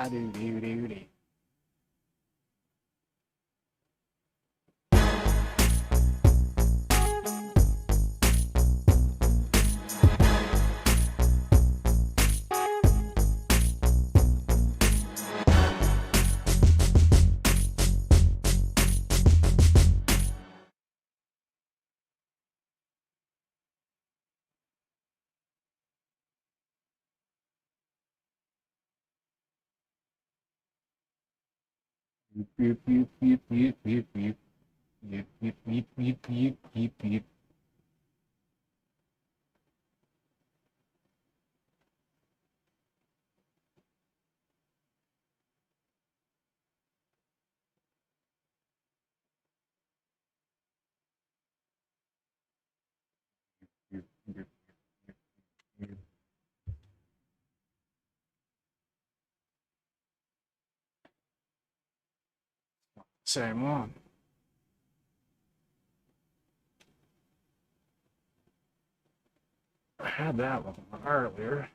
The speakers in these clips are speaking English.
do do do do. Beep, beep, beep, beep, beep, beep. Beep, beep, beep, beep, beep, beep, beep. Beep, beep, beep. Same one. I had that one earlier.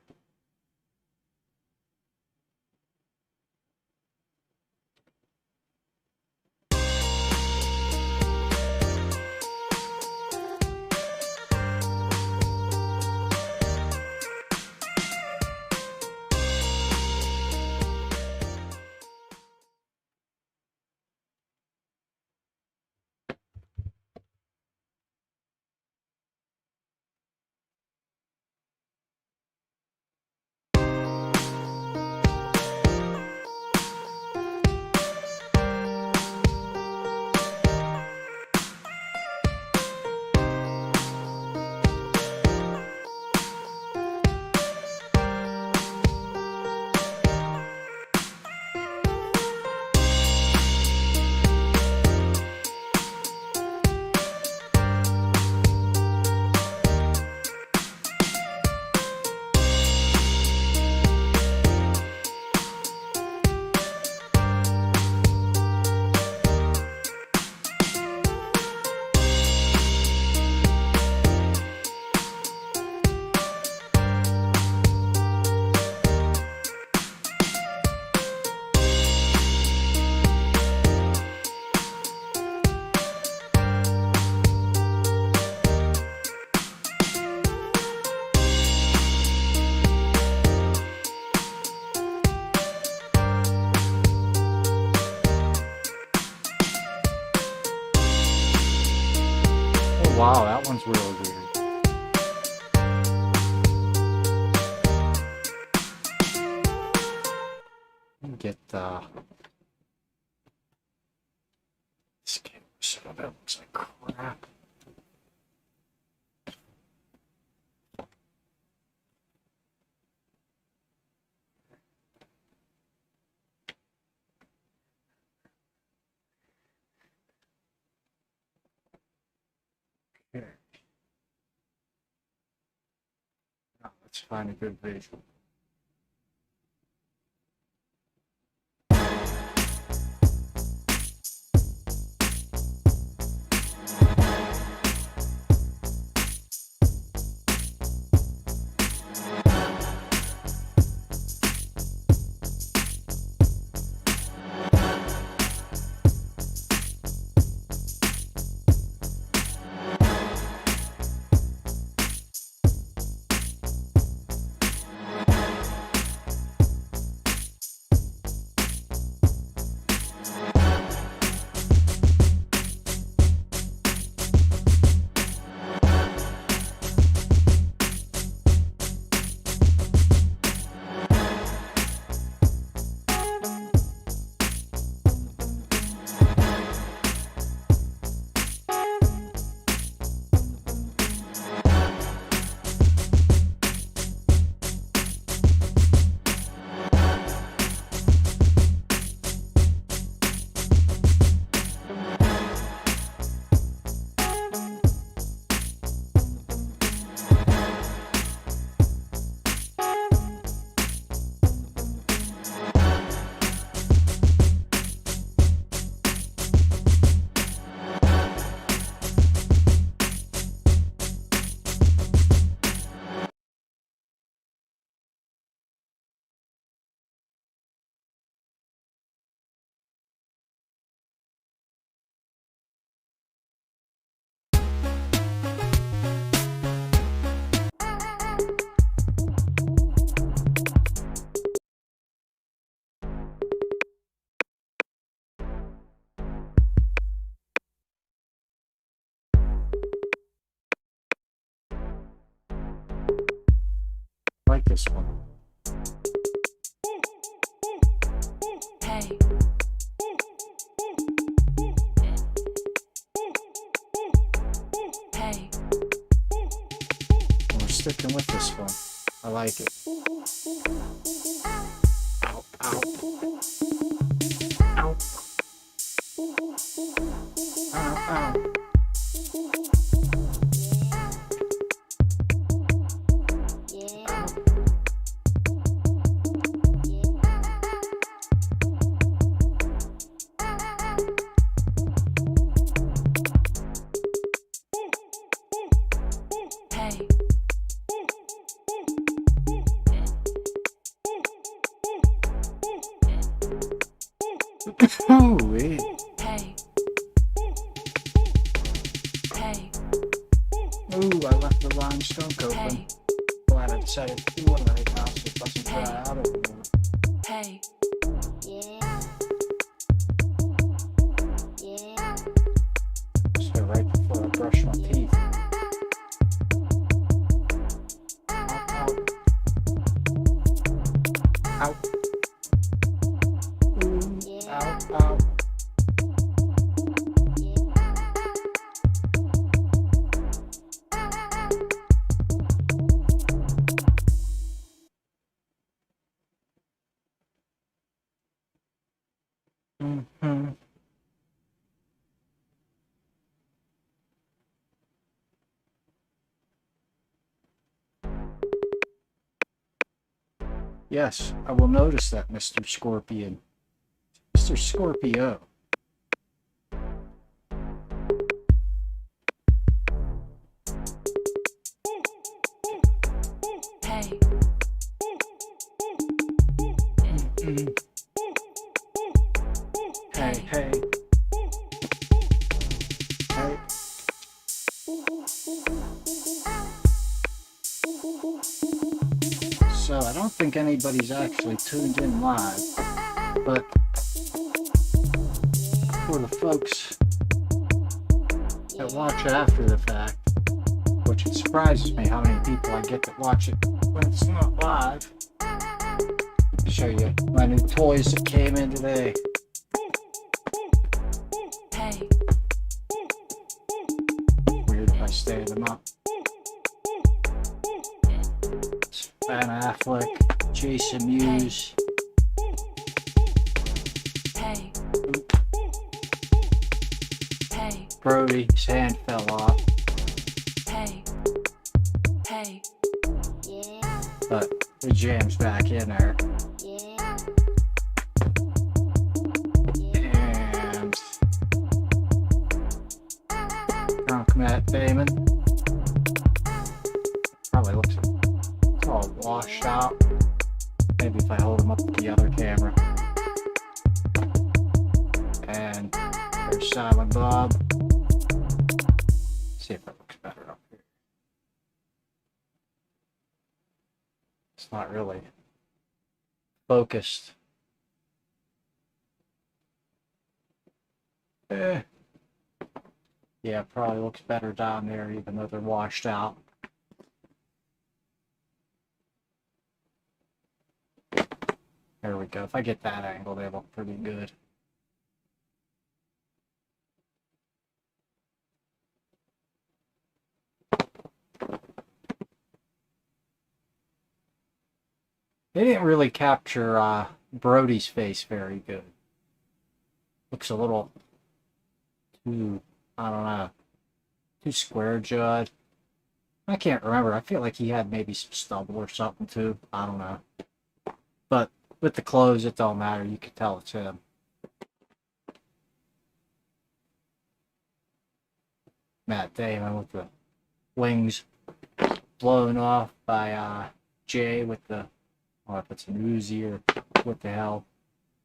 Oh, wow, that one's really weird. Get this game set up. That looks like crap. Okay. Now let's find a good visual. this one. Hey. Hey. We're sticking with this one. I like it. Ow, ow. Ow. Ow, ow. Hey. Ooh, eh. Hey. Hey. Ooh, I left the limestone open. Hey. Glad I decided to do it right now so it doesn't dry out of the water. Hey. So right before I brush my teeth. Ow, ow. Ooh, ow, ow. Mm-hmm. Yes, I will notice that, Mr. Scorpion. Mr. Scorpio. Hey. Mm-hmm. Hey, hey. Hey. So I don't think anybody's actually tuned in live, but for the folks that watch after the fact, which it surprises me how many people I get that watch it when it's not live. I'll show you my new toys that came in today. Hey. Weird if I stay them up. It's Ben Affleck, Jason Mewes. Hey. Hey. Brody, his hand fell off, Hey. Hey. but the jam's back in there. And drunk Matt Damon. Probably looks it's all washed out. Maybe if I hold him up to the other camera. And there's Silent Bob. See if it looks better up here. It's not really focused. Yeah, probably looks better down there even though they're washed out. There we go. If I get that angle, they look pretty good. They didn't really capture Brody's face very good. Looks a little too, I don't know, too square jawed. I can't remember. I feel like he had maybe some stubble or something too. I don't know. But with the clothes, it don't matter. You can tell it's him. Matt Damon with the wings blown off by Jay with the, I don't know if it's an Uzi or what the hell,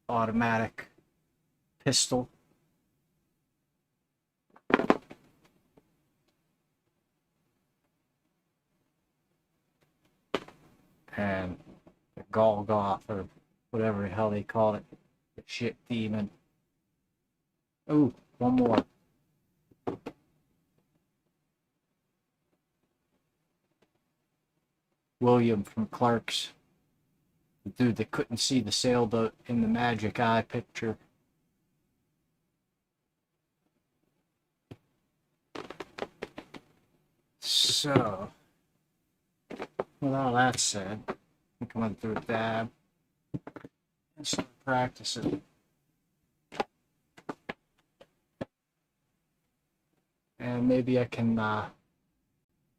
automatic pistol. And the Golgoth or whatever the hell they call it, the shit demon. Ooh, one more. William from Clark's, the dude that couldn't see the sailboat in the Magic Eye picture. So, with all that said, I think I'm going to do a dab and start practicing. And maybe I can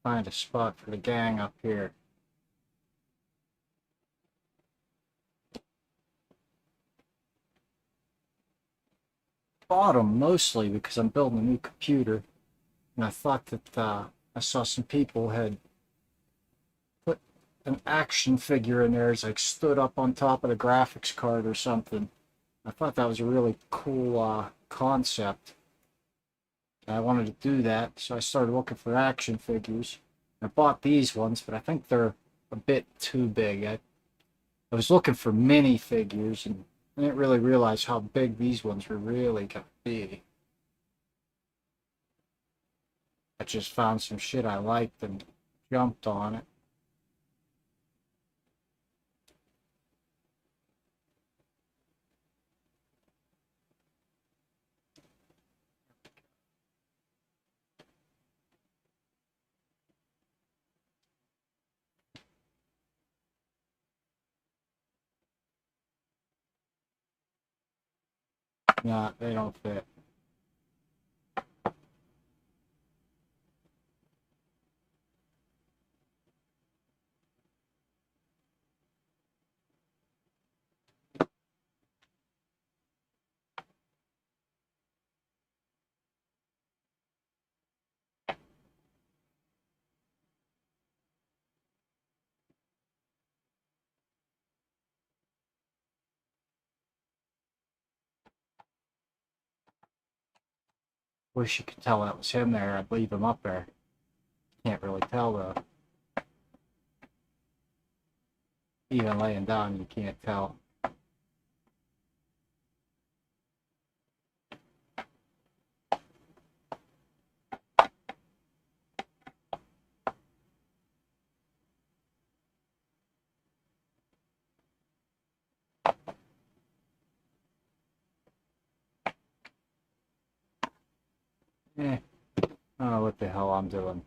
find a spot for the gang up here. Bought them mostly because I'm building a new computer, and I thought that I saw some people had put an action figure in there as like stood up on top of the graphics card or something. I thought that was a really cool concept. I wanted to do that, so I started looking for action figures. I bought these ones, but I think they're a bit too big. I was looking for mini figures, and I didn't really realize how big these ones were really going to be. I just found some shit I liked and jumped on it. Nah, they don't fit. Wish you could tell that was him there. I'd leave him up there. Can't really tell though. Even laying down, you can't tell. I don't know what the hell I'm doing.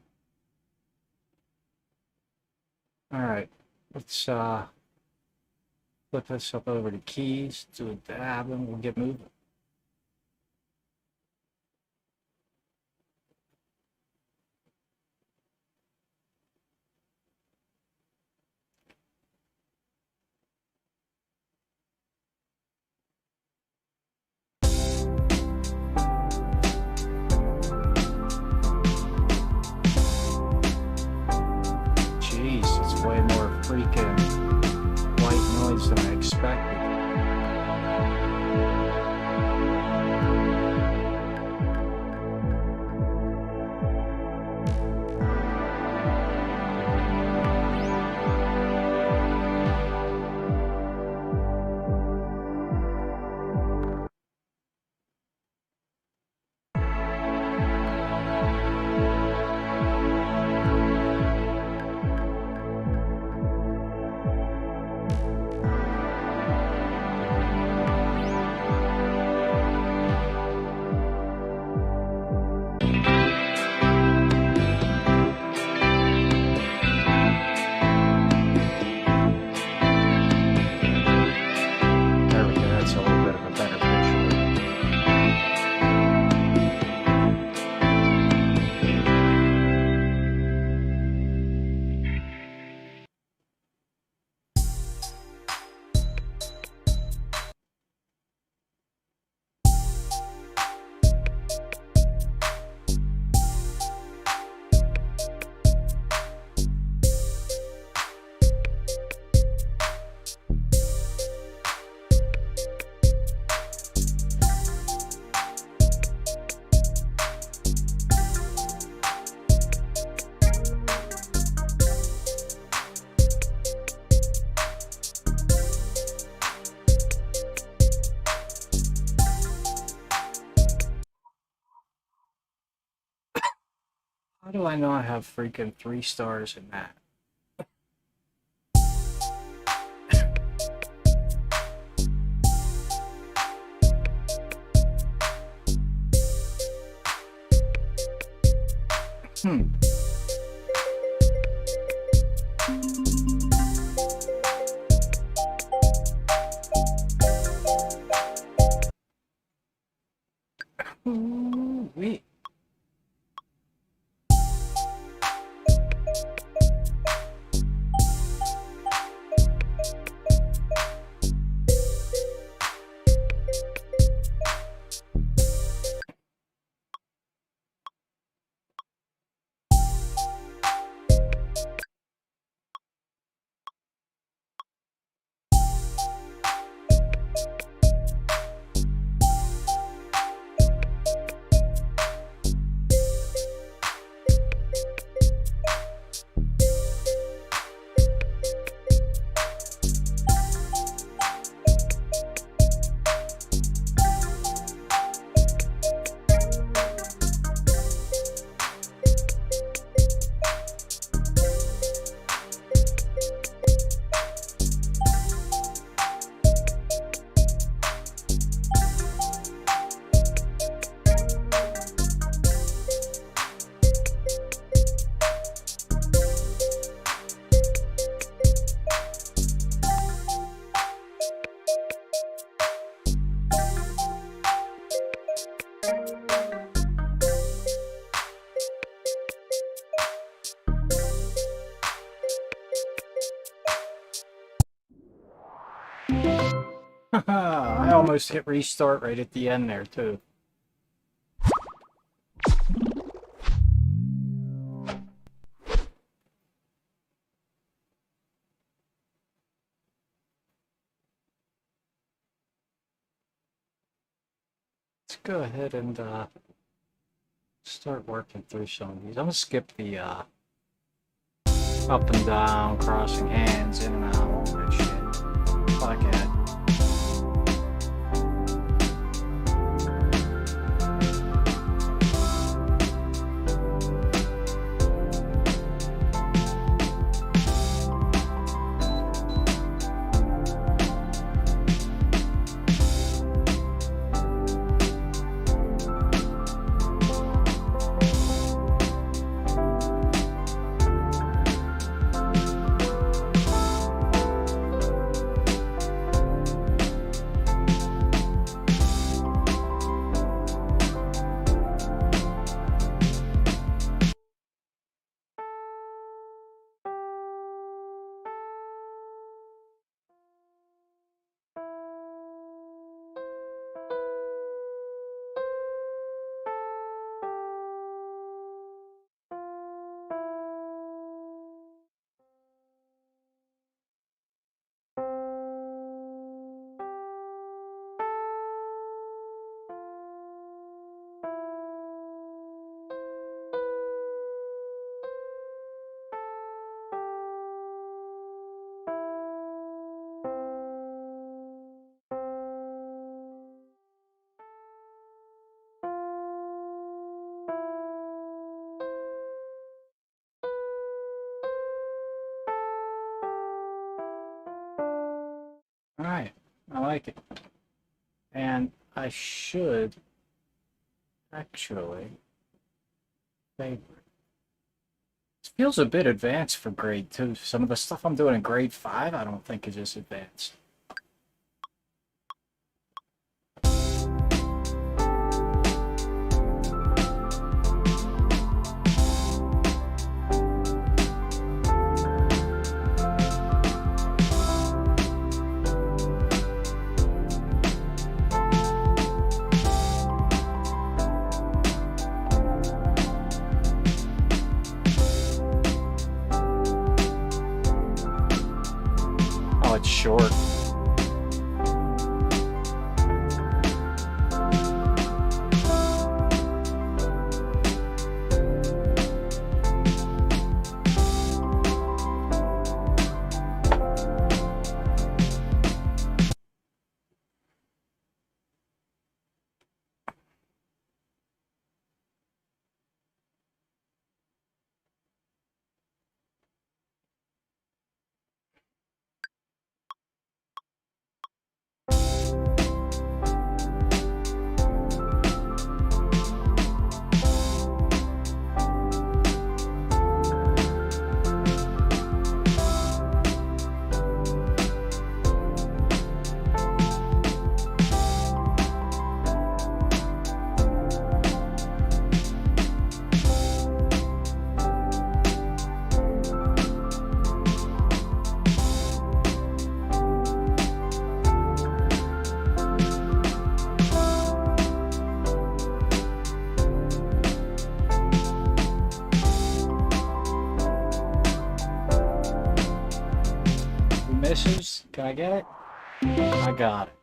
Alright, let's flip this up over to keys, do a dab, and we'll get moving. Jeez, it's way more freaking white noise than I expected. There we go, that's a little bit of a better visual. How do I know I have freaking 3 stars in that? Hmm. Ooh, wait. I almost hit restart right at the end there, too. Let's go ahead and start working through some of these. I'm going to skip the up and down, crossing hands, in and out, all that shit. Like that. Alright, I like it. And I should actually favorite. It feels a bit advanced for grade 2. Some of the stuff I'm doing in grade 5 I don't think is as advanced. Oh, it's short. misses. Can I get it? I got it.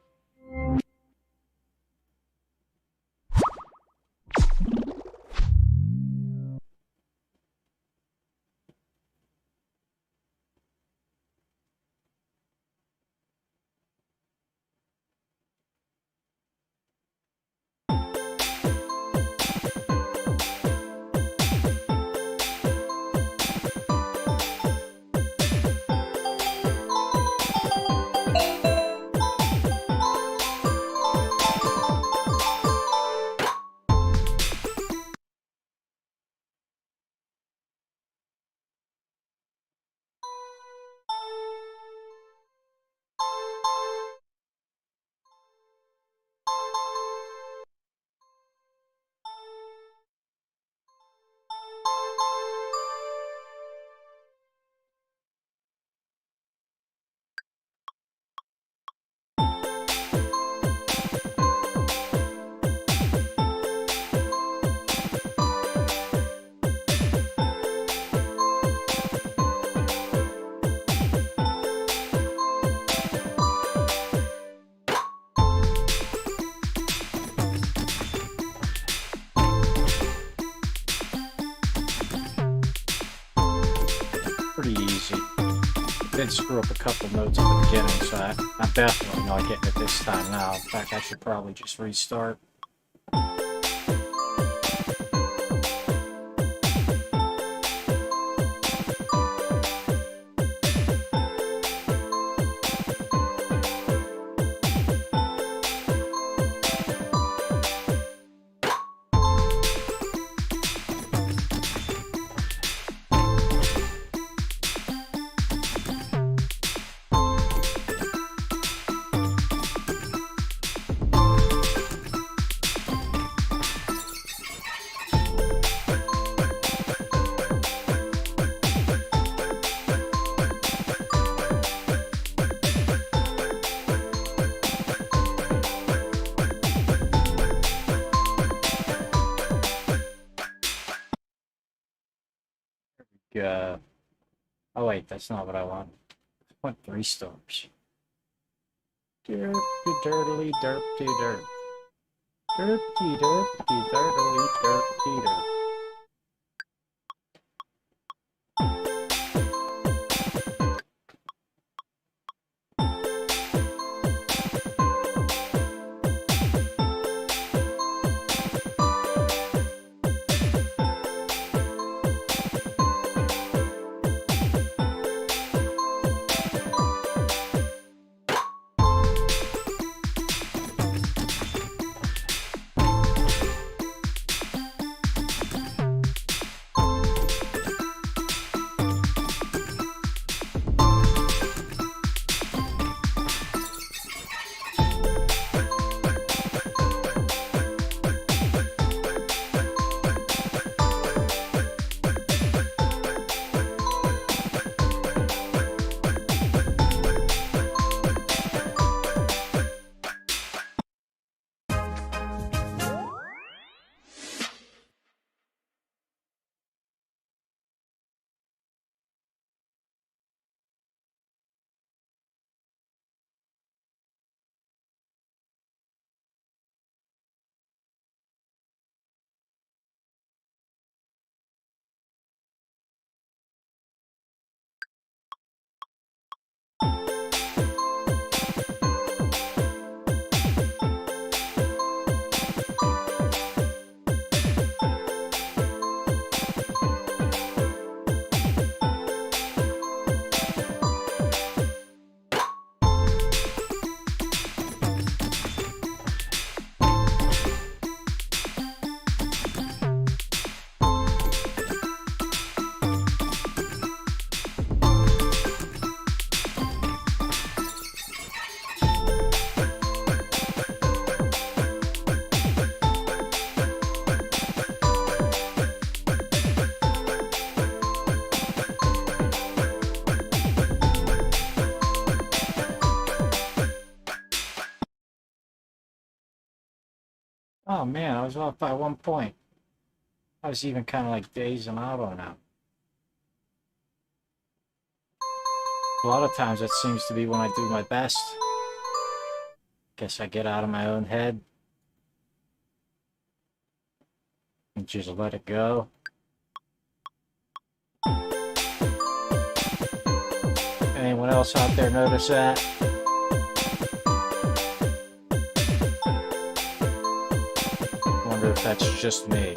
Pretty easy. Did screw up a couple notes at the beginning, so I'm definitely not getting it this time now. In fact, I should probably just restart. Oh wait, that's not what I want. I want 3 stars. Derpy dirtily derpty dirt. Derpty derpty dirtily derpty dirt. Oh man, I was off by 1 point. I was even kind of like dazing out on that. A lot of times that seems to be when I do my best. Guess I get out of my own head and just let it go. Anyone else out there notice that? Wonder if that's just me.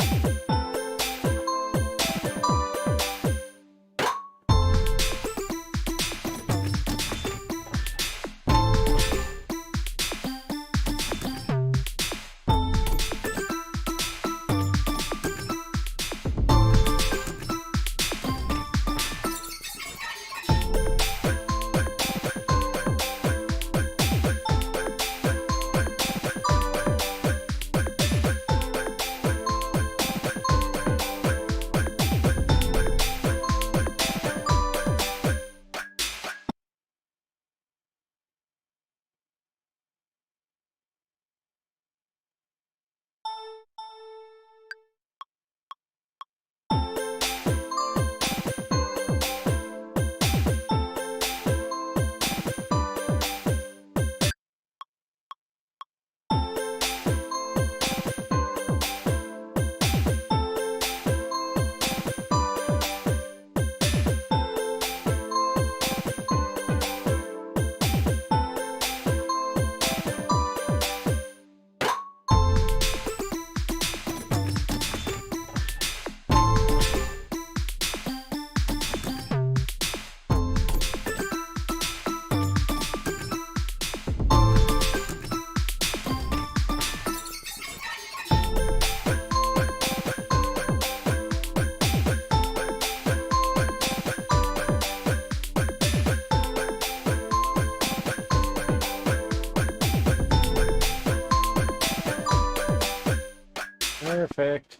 Perfect.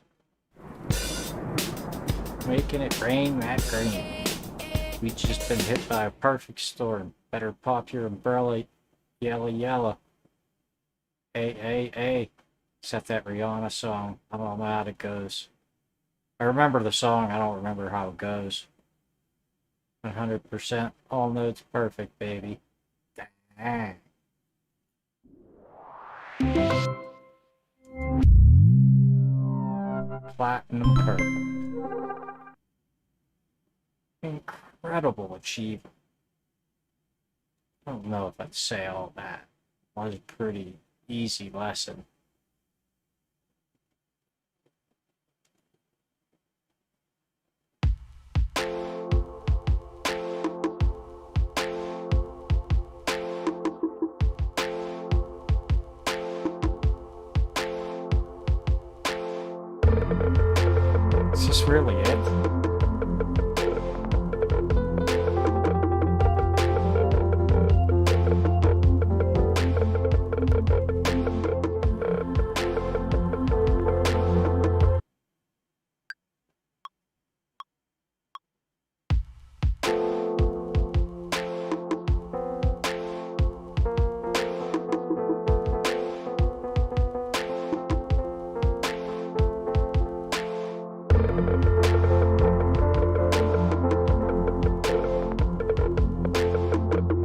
Making it rain that green. We just been hit by a perfect storm. Better pop your umbrella, yella yella. Hey, hey, hey. Set that Rihanna song. I don't know how it goes. I remember the song, I don't remember how it goes. 100%. All notes perfect, baby. Dang. Platinum perfect. Incredible achievement. I don't know if I'd say all that. It was a pretty easy lesson. Is this really it?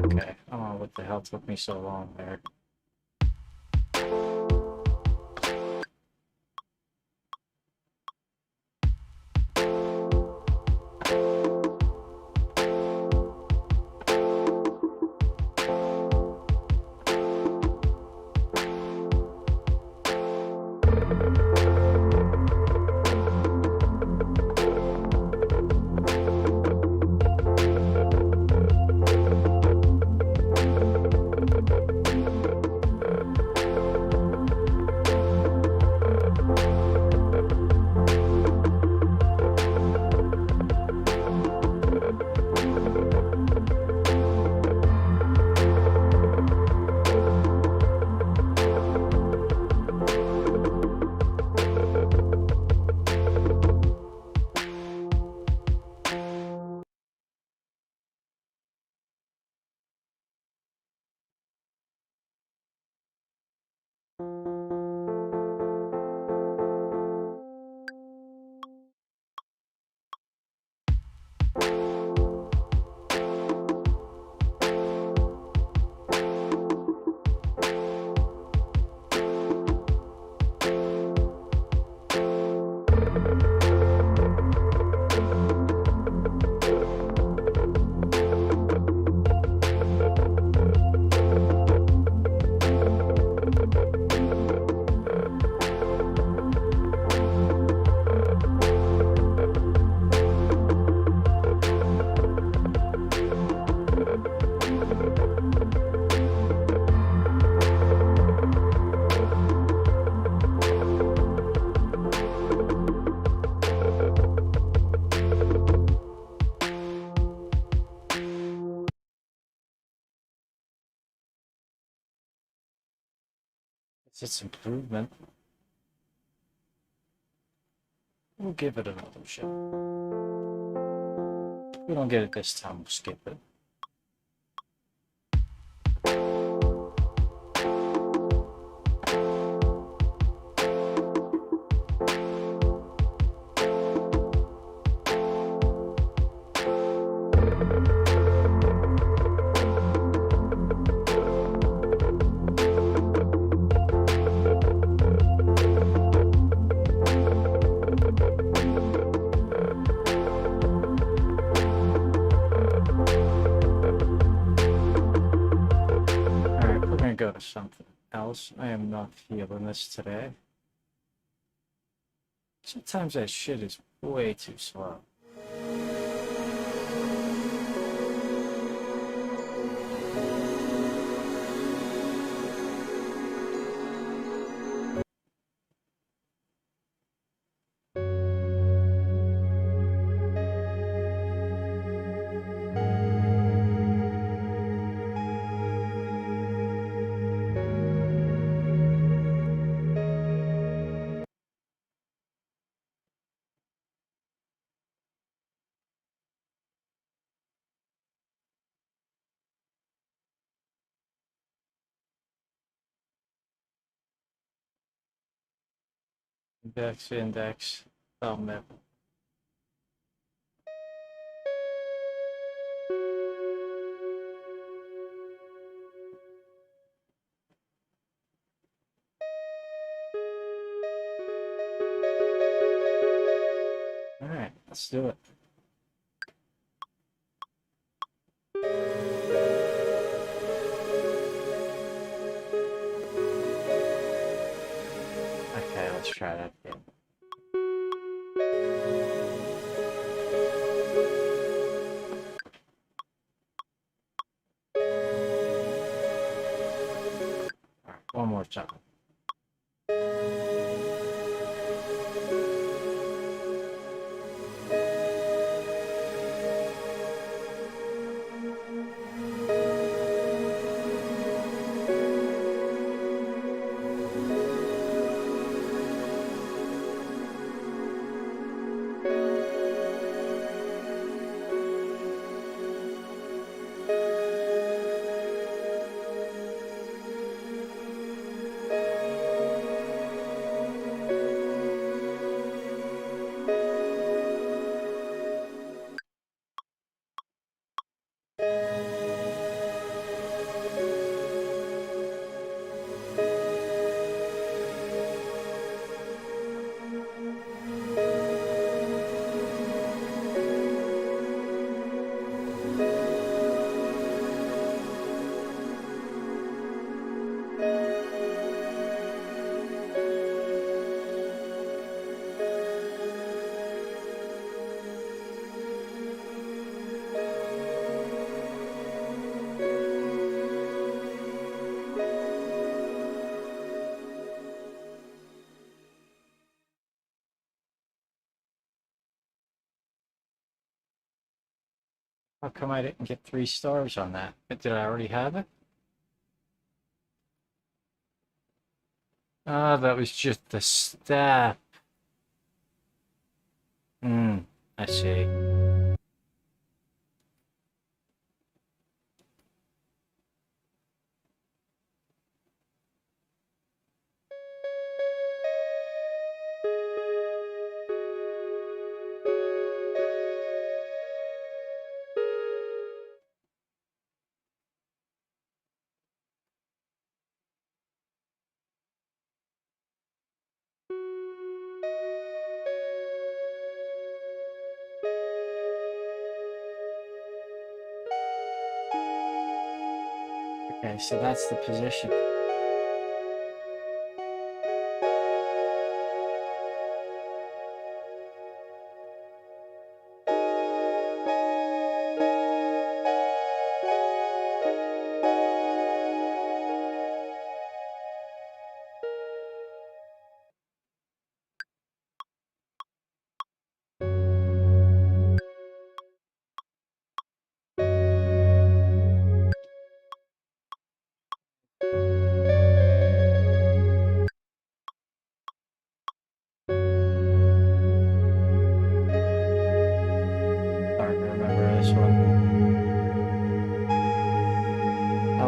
Okay, I don't know what the hell took me so long there. It's improvement. We'll give it another shot. If we don't get it this time, we'll skip it. Go to something else. I am not feeling this today. Sometimes that shit is way too slow. Index, thumbnail. All right, let's do it. Okay, let's try that again. All right, one more time. How come I didn't get 3 stars on that? Did I already have it? Ah, that was just the step. I see. Okay, so that's the position.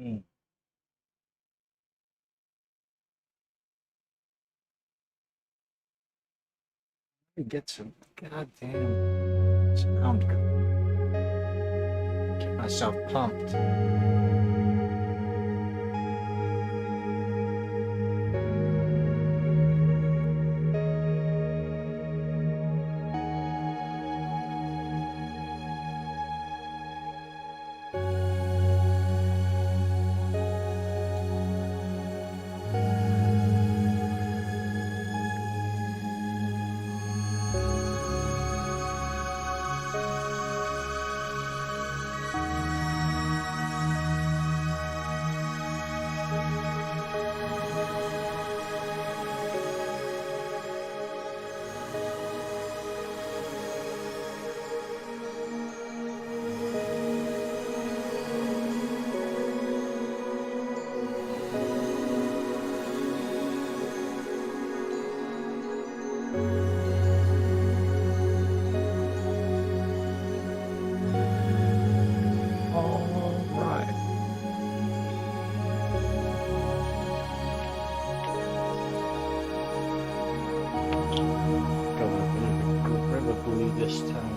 Mm. Get some goddamn sound going. Get myself pumped. All right. Going incredibly this time.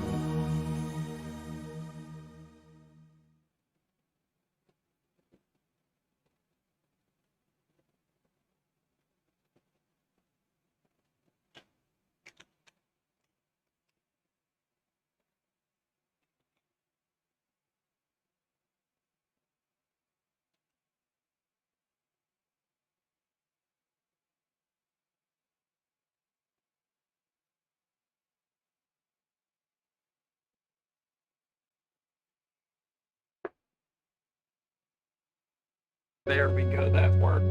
There we go, that worked.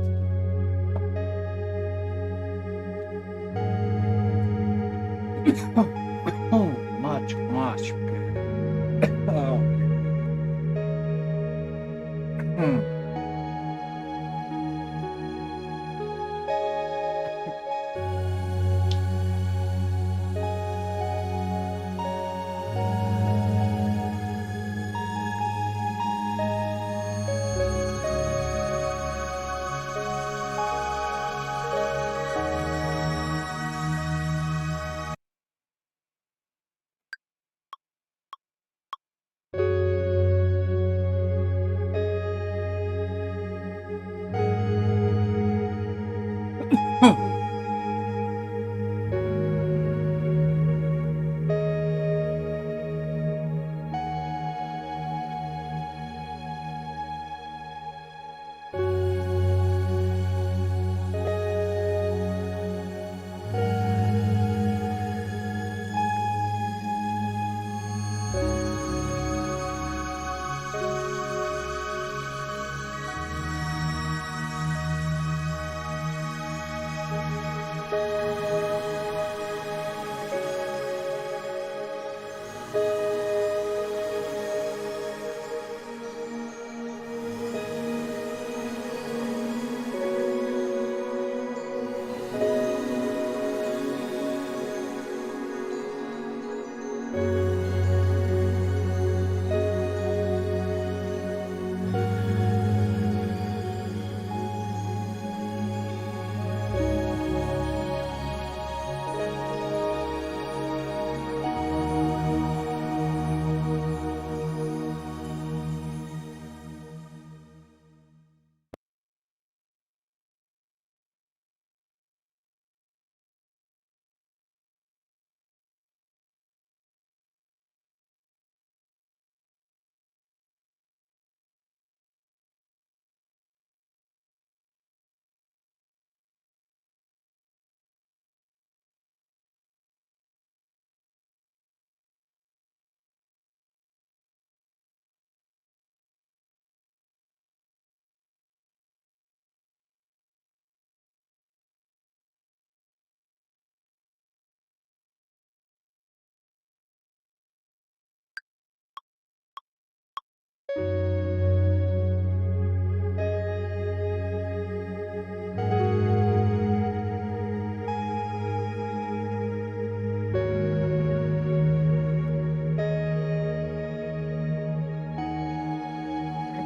Oh, much better. Oh.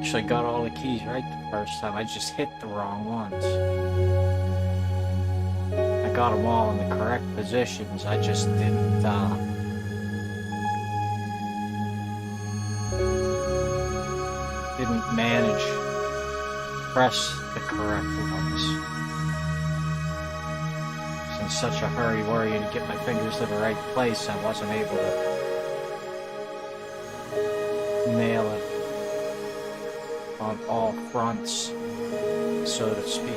Actually got all the keys right the first time. I just hit the wrong ones. I got them all in the correct positions. I just didn't manage to press the correct ones. I was in such a hurry worrying to get my fingers to the right place, I wasn't able to nail it on all fronts, so to speak.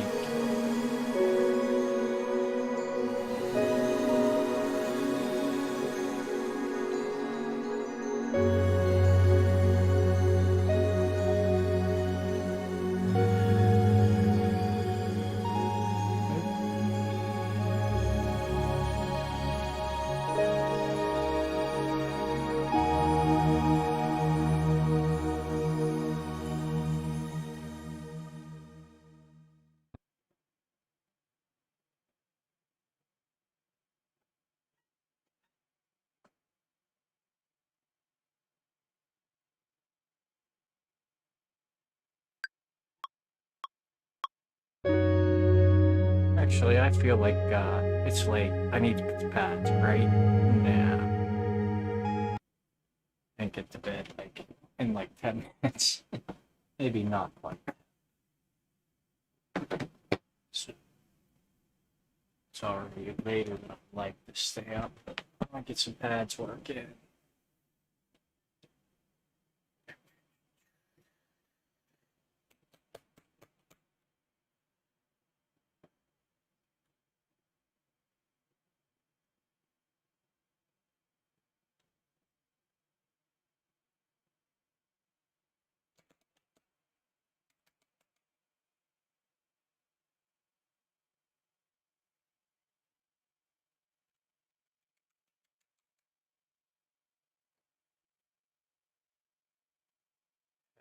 Actually, I feel like it's late. I need to get to pads, right? Nah. And get to bed like in like 10 minutes. Maybe not like that. So, it's already later than I'd like to stay up, but I might get some pads work in.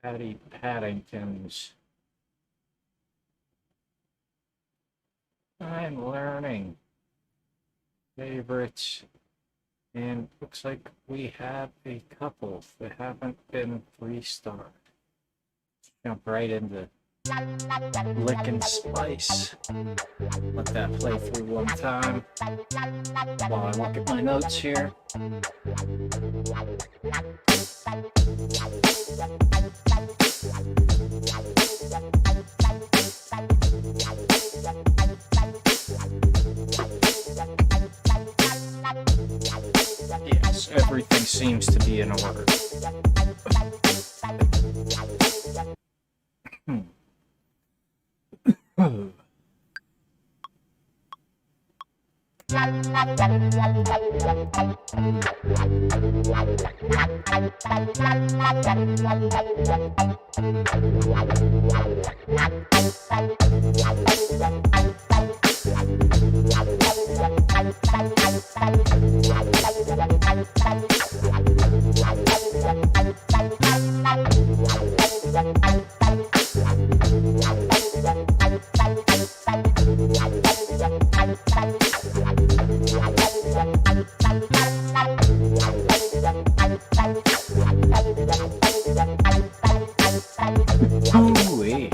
Patty Paddington's. I'm learning favorites, and looks like we have a couple that haven't been restarred. Jump right into Lick and Spice. Let that play through one time while I look at my notes here. Yes, everything seems to be in order. Ooh-wee.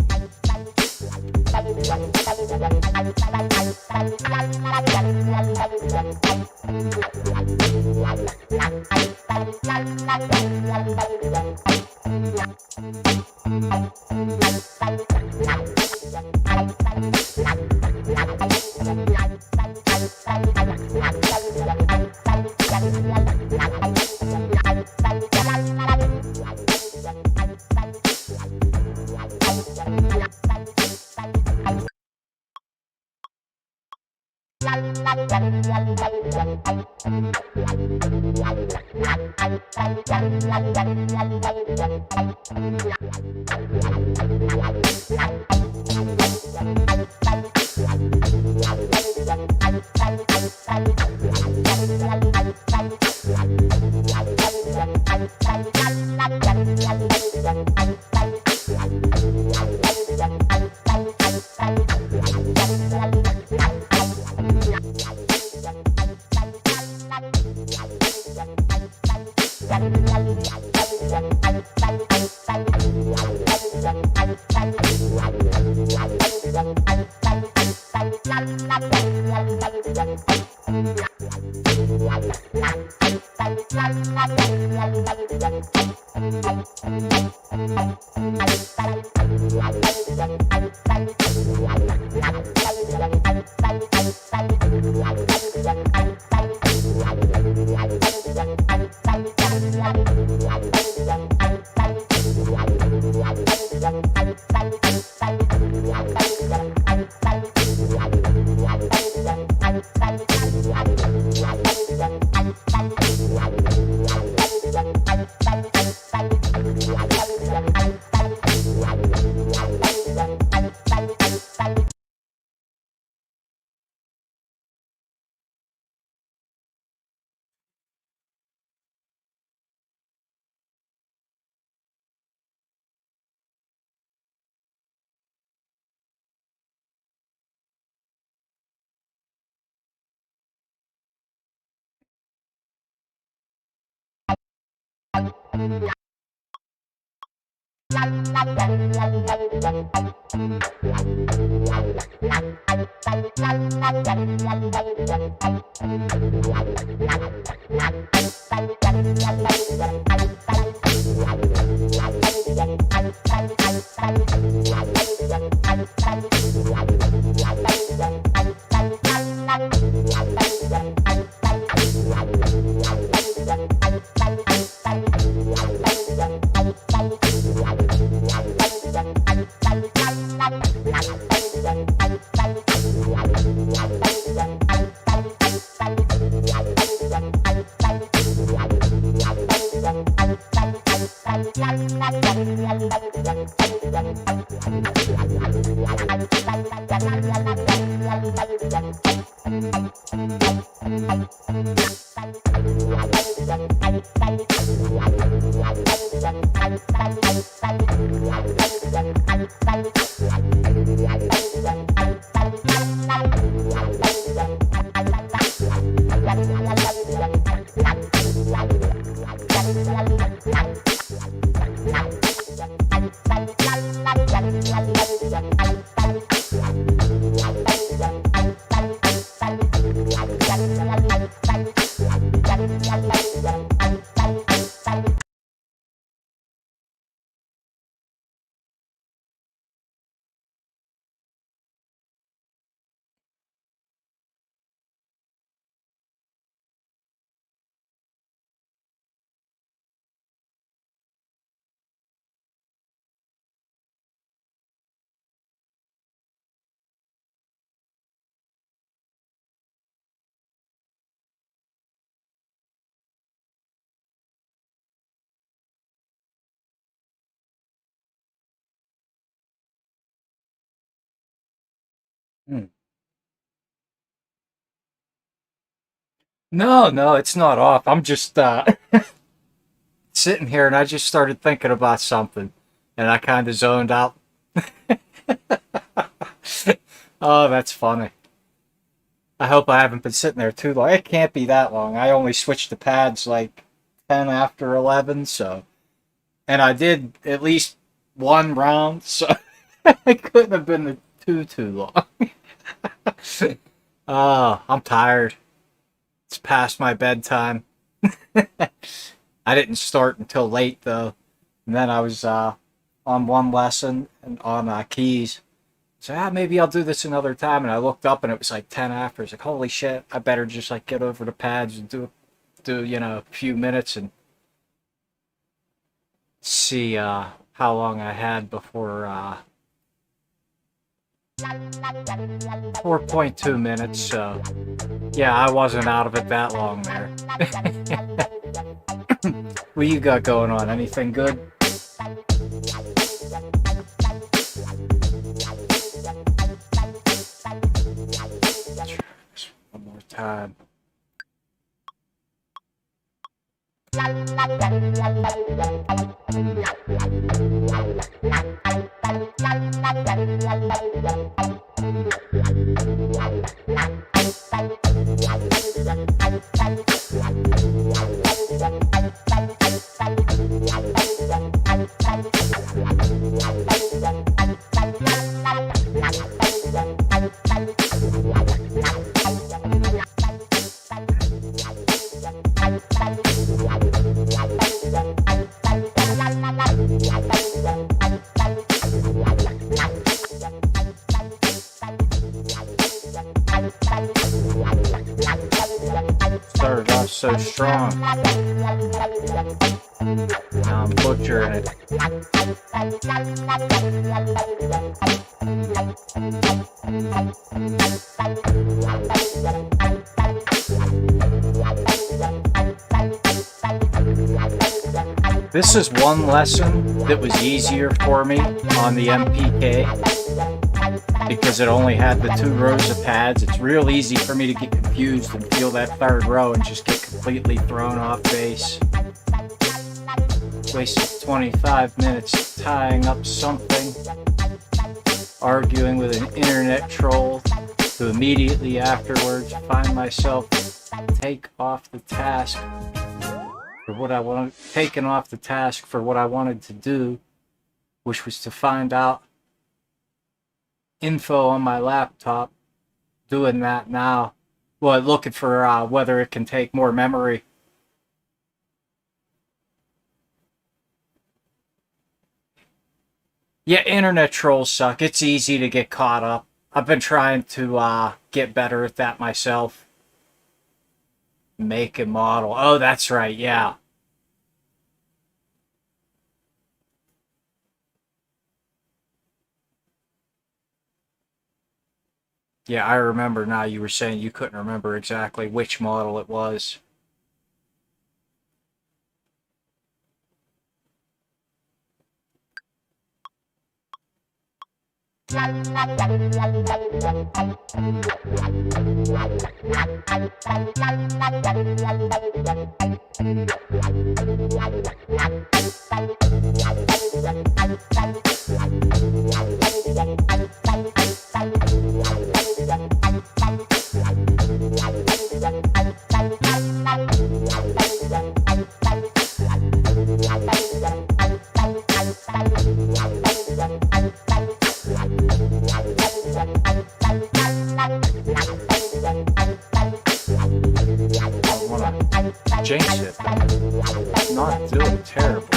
Hmm. No, no, it's not off. I'm just sitting here and I just started thinking about something and I kind of zoned out. Oh, that's funny. I hope I haven't been sitting there too long. It can't be that long. I only switched the pads like 10 after 11, so. And I did at least one round, so it couldn't have been too long. Oh, I'm tired. It's past my bedtime. I didn't start until late though, and then I was on one lesson and on keys. So maybe I'll do this another time. And I looked up and it was like 10 after. It's like holy shit! I better just like get over the pads and do a few minutes and see how long I had before 4.2 minutes. So yeah, I wasn't out of it that long there. What you got going on? Anything good? One more time. Started off so strong. Now I'm butchering it. This is one lesson that was easier for me on the MPK because it only had the 2 rows of pads. It's real easy for me to get confused and feel that 3rd row and just get completely thrown off base. Wasted 25 minutes tying up something, arguing with an internet troll, to immediately afterwards find myself taken off the task for what I wanted to do, which was to find out info on my laptop. Doing that now. Well, looking for whether it can take more memory. Yeah, internet trolls suck. It's easy to get caught up. I've been trying to get better at that myself. Make and model. Oh, that's right, yeah. Yeah, I remember now. You were saying you couldn't remember exactly which model it was. Jinx it, but it's not doing terrible.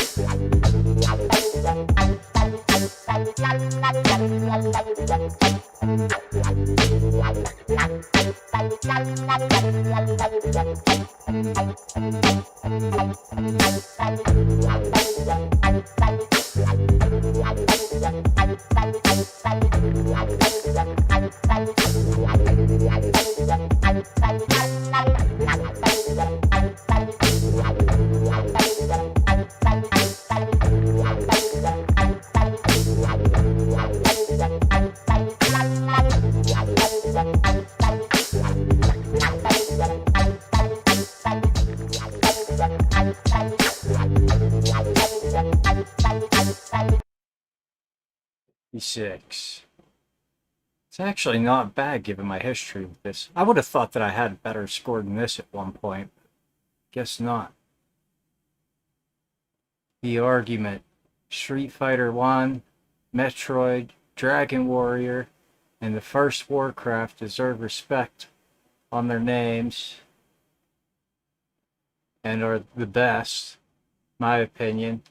E6. It's actually not bad given my history with this. I would have thought that I had a better score than this at one point. Guess not. The argument. Street Fighter 1, Metroid, Dragon Warrior, and the first Warcraft deserve respect on their names and are the best, my opinion.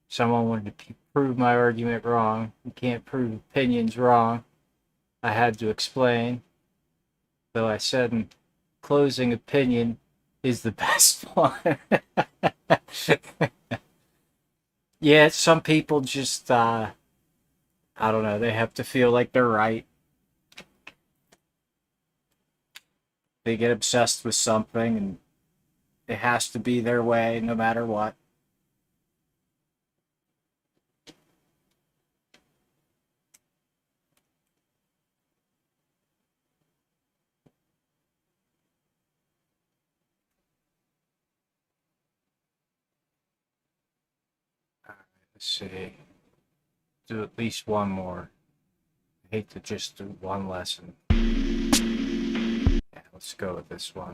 Someone wanted to prove my argument wrong. You can't prove opinions wrong. I had to explain. Though I said in closing, opinion is the best one. Yeah, some people just, I don't know, they have to feel like they're right. They get obsessed with something and it has to be their way no matter what. Let's see. Do at least one more. I hate to just do one lesson. Yeah, let's go with this one.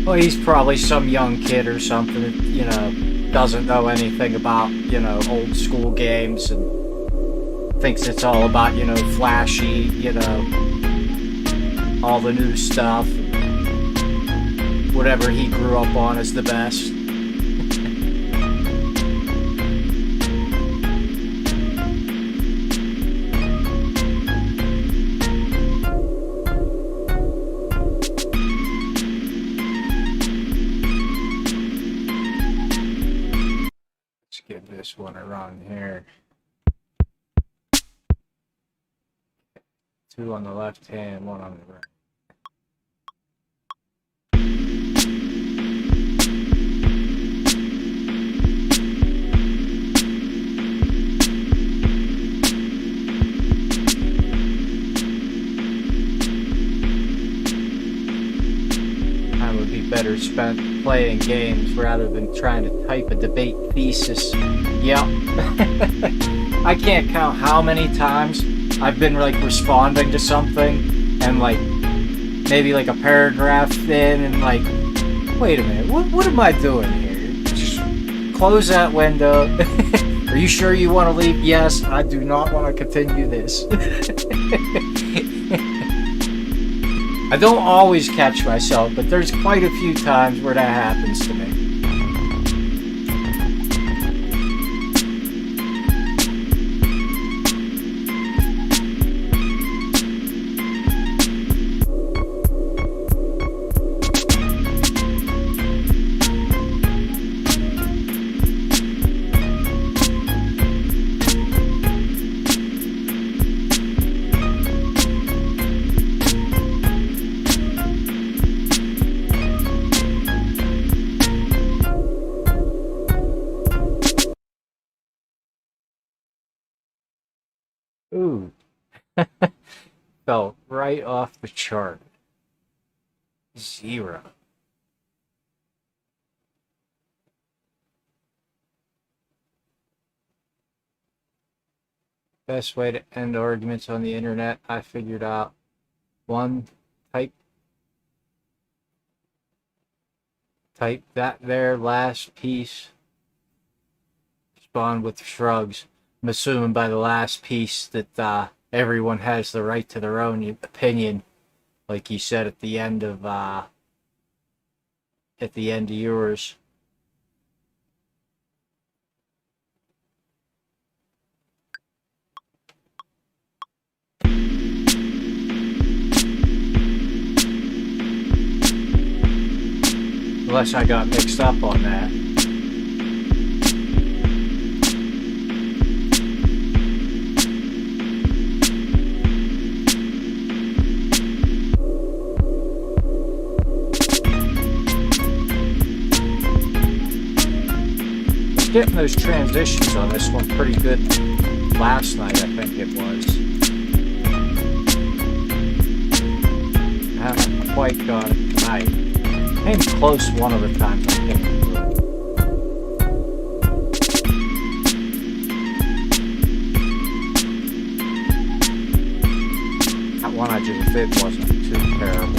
Well, he's probably some young kid or something that, you know, doesn't know anything about, you know, old school games and thinks it's all about, you know, flashy, you know, all the new stuff. whatever he grew up on is the best. Let's give this one a run here. 2 on the left hand, 1 on the right. Time would be better spent playing games rather than trying to type a debate thesis. Yep. I can't count how many times I've been like responding to something and like maybe like a paragraph in and like, wait a minute, what am I doing here? Just close that window. Are you sure you want to leave? Yes, I do not want to continue this. I don't always catch myself, but there's quite a few times where that happens to me. Ooh. Fell right off the chart. 0. Best way to end arguments on the internet, I figured out. 1, type that there last piece. Respond with shrugs. I'm assuming by the last piece that everyone has the right to their own opinion, like you said at the end of yours. Unless I got mixed up on that. Getting those transitions on this one pretty good last night, I think it was. I haven't quite got it tonight. Came close one of the times I came through. That one I just did wasn't too terrible.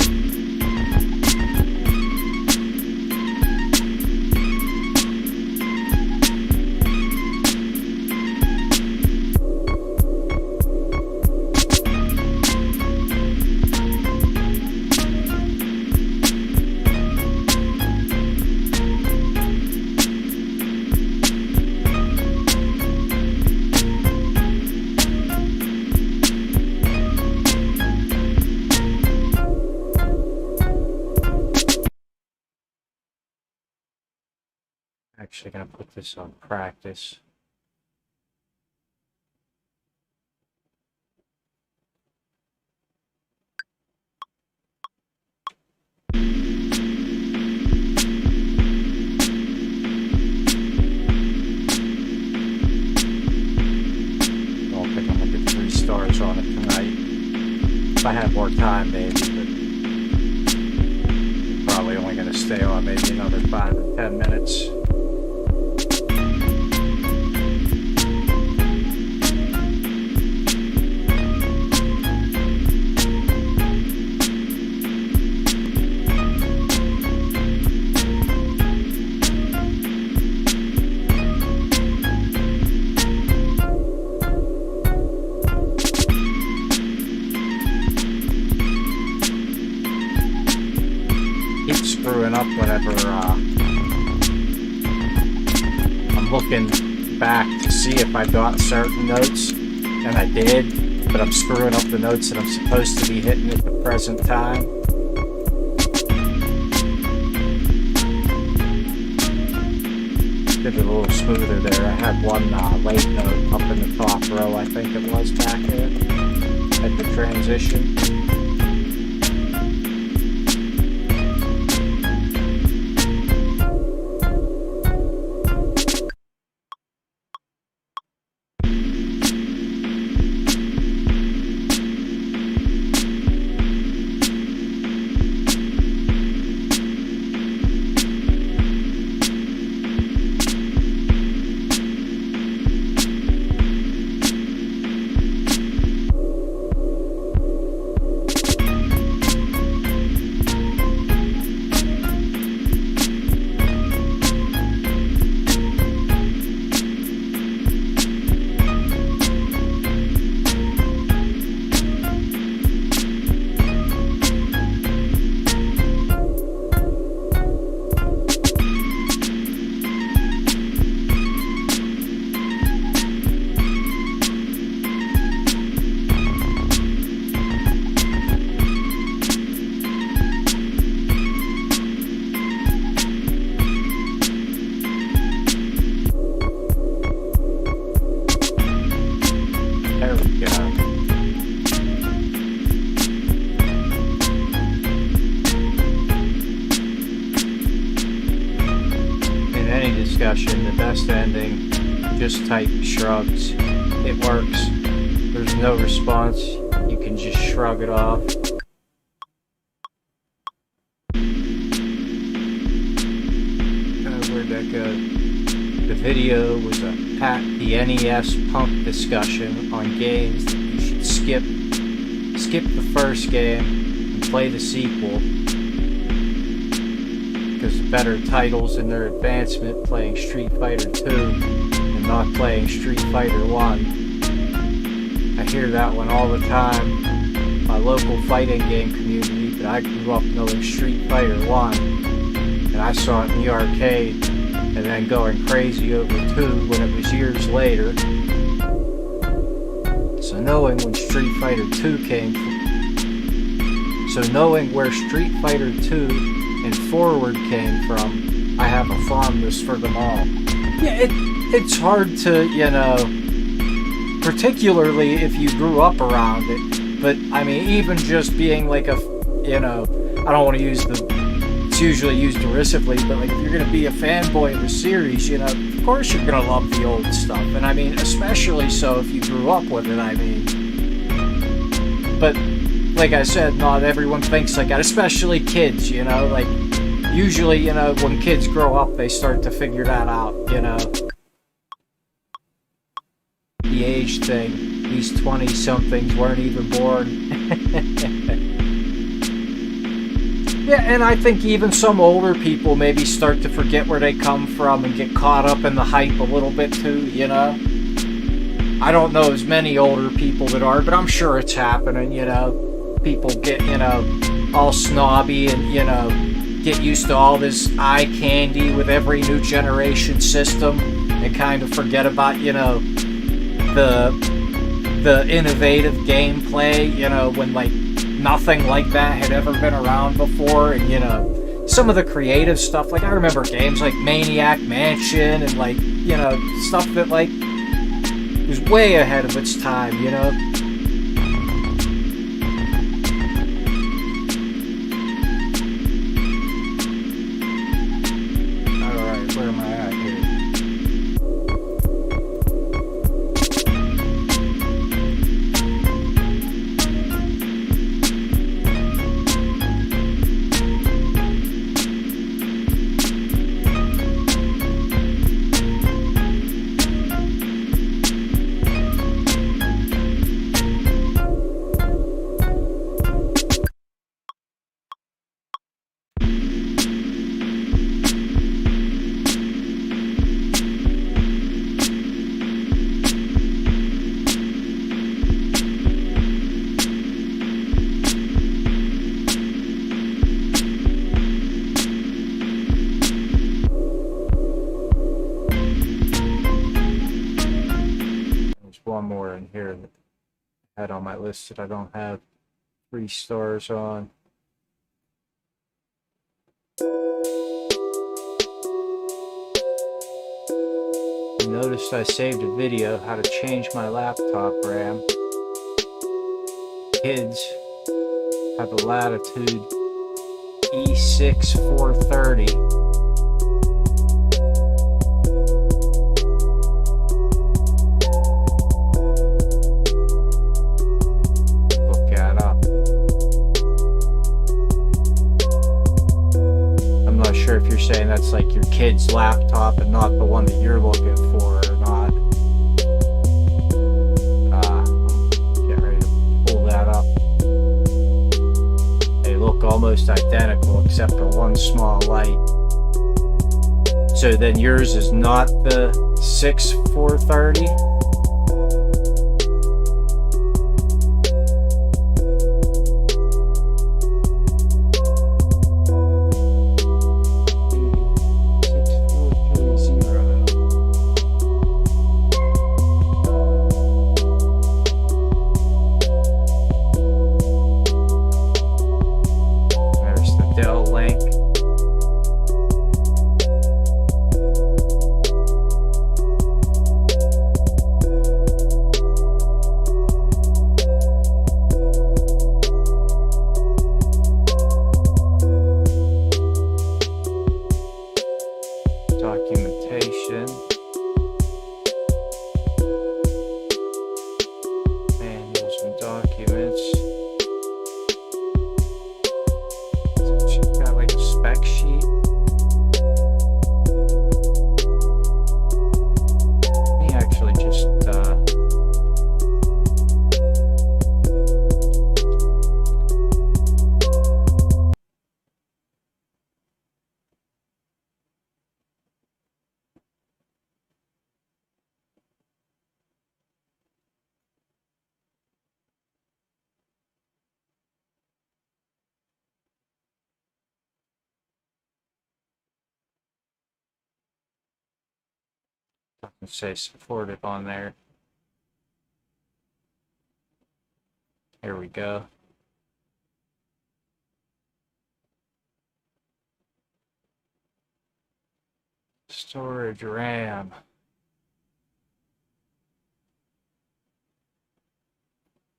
Actually gonna put this on practice. Don't think I'm gonna get 3 stars on it tonight. If I had more time, maybe, but I'm probably only gonna stay on maybe another 5 or 10 minutes. keep screwing up whenever I'm looking back to see if I got certain notes, and I did, but I'm screwing up the notes that I'm supposed to be hitting at the present time. Did it a little smoother there. I had one late note up in the top row, I think it was, back there at the transition. The best ending, just type shrugs. It works. There's no response. You can just shrug it off. Where'd that go? The video was the NES punk discussion on games that you should skip the first game and play the sequel, because the better titles in their advancement, playing Street Fighter 2 and not playing Street Fighter 1. I hear that one all the time. My local fighting game community, but I grew up knowing Street Fighter 1, and I saw it in the arcade, and then going crazy over 2 when it was years later. So knowing when Street Fighter 2 came from, knowing where Street Fighter 2 and forward came from, I have a fondness for them all. Yeah, it's hard to, particularly if you grew up around it, but I mean, even just being like I don't want to use it's usually used derisively, but like if you're going to be a fanboy of the series, of course you're going to love the old stuff, and I mean, especially so if you grew up with it, I mean. But like I said, not everyone thinks like that, especially kids, like usually, when kids grow up, they start to figure that out, The age thing, these 20-somethings weren't even born. Yeah, and I think even some older people maybe start to forget where they come from and get caught up in the hype a little bit too, I don't know as many older people that are, but I'm sure it's happening, People get, all snobby and, get used to all this eye candy with every new generation system and kind of forget about, the innovative gameplay, when like nothing like that had ever been around before, and some of the creative stuff, like I remember games like Maniac Mansion and like, stuff that like was way ahead of its time, Alright, where am I at here? had on my list that I don't have 3 stars on. You noticed I saved a video how to change my laptop RAM. Kids have a Latitude E6 430. Look that up. I'm not sure if you're saying that's like your kid's laptop and not the one that you're looking for or not. I'm getting ready to pull that up. They look almost identical except for one small light. So then yours is not the 6430? Documentation, manuals and documents. She's got like a spec sheet. Let me actually just say supported on there. Here we go. Storage RAM.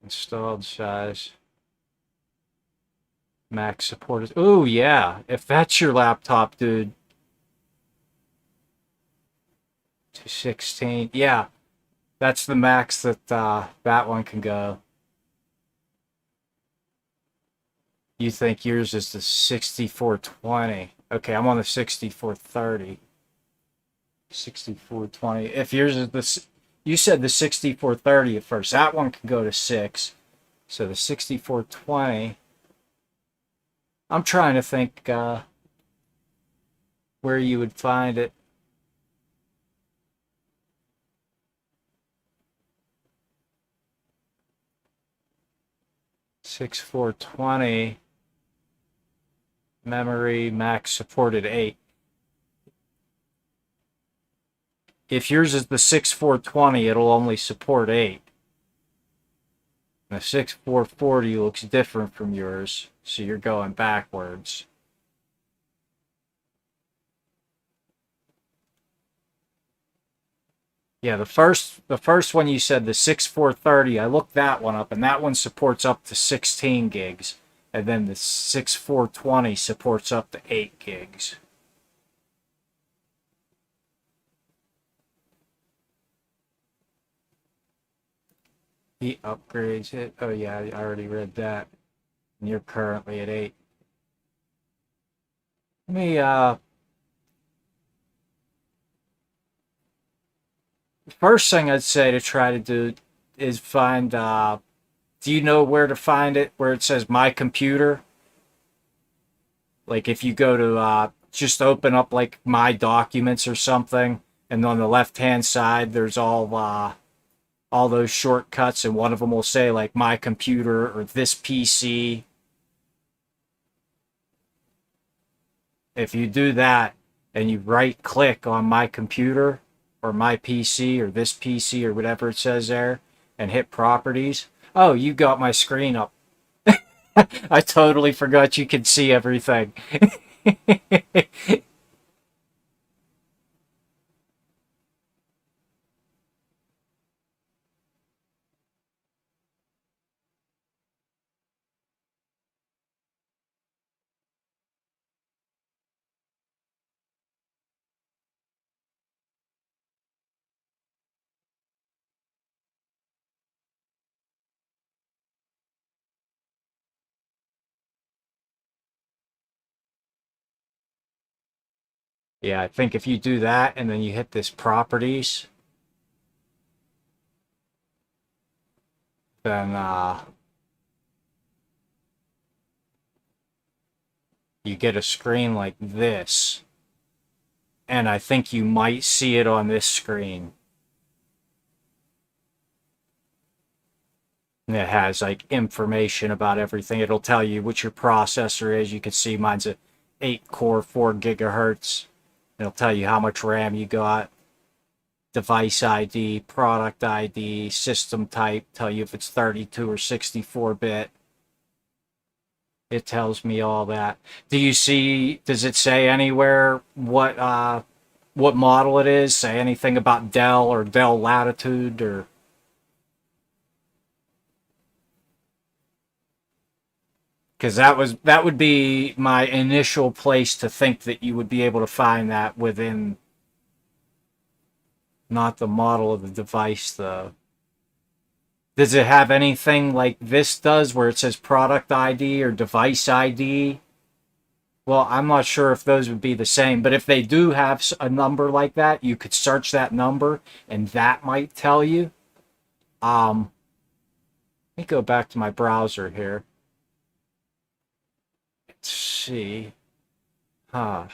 Installed size. Max supported. Oh yeah, if that's your laptop, dude. 216. Yeah, that's the max that that one can go. You think yours is the 6420? Okay, I'm on the 6430. 6420. If yours is the, you said the 6430 at first. That one can go to 6. So the 6420. I'm trying to think where you would find it. $6,420 memory max supported 8. If yours is the 6420, it'll only support 8. The 6440 looks different from yours, so you're going backwards. Yeah, the first one you said, the 6430, I looked that one up, and that one supports up to 16 gigs. And then the 6420 supports up to 8 gigs. He upgrades it. Oh yeah, I already read that. And you're currently at 8. Let me the first thing I'd say to try to do is find do you know where to find it, where it says my computer? Like if you go to just open up like my documents or something, and on the left hand side there's all those shortcuts, and one of them will say like my computer or this PC. If you do that and you right click on my computer or my PC or this PC or whatever it says there and hit properties, Oh, you got my screen up. I totally forgot you could see everything. Yeah, I think if you do that and then you hit this properties, then you get a screen like this. And I think you might see it on this screen. And it has like information about everything. It'll tell you what your processor is. You can see mine's a 8 core, 4 gigahertz. It'll tell you how much RAM you got, device ID, product ID, system type, tell you if it's 32 or 64 bit. It tells me all that. Do you see, does it say anywhere what model it is? Say anything about Dell or Dell Latitude or because that would be my initial place to think that you would be able to find that within not the model of the device though. Does it have anything like this does where it says product ID or device ID? Well, I'm not sure if those would be the same, but if they do have a number like that, you could search that number and that might tell you. Let me go back to my browser here. Let's see. Huh.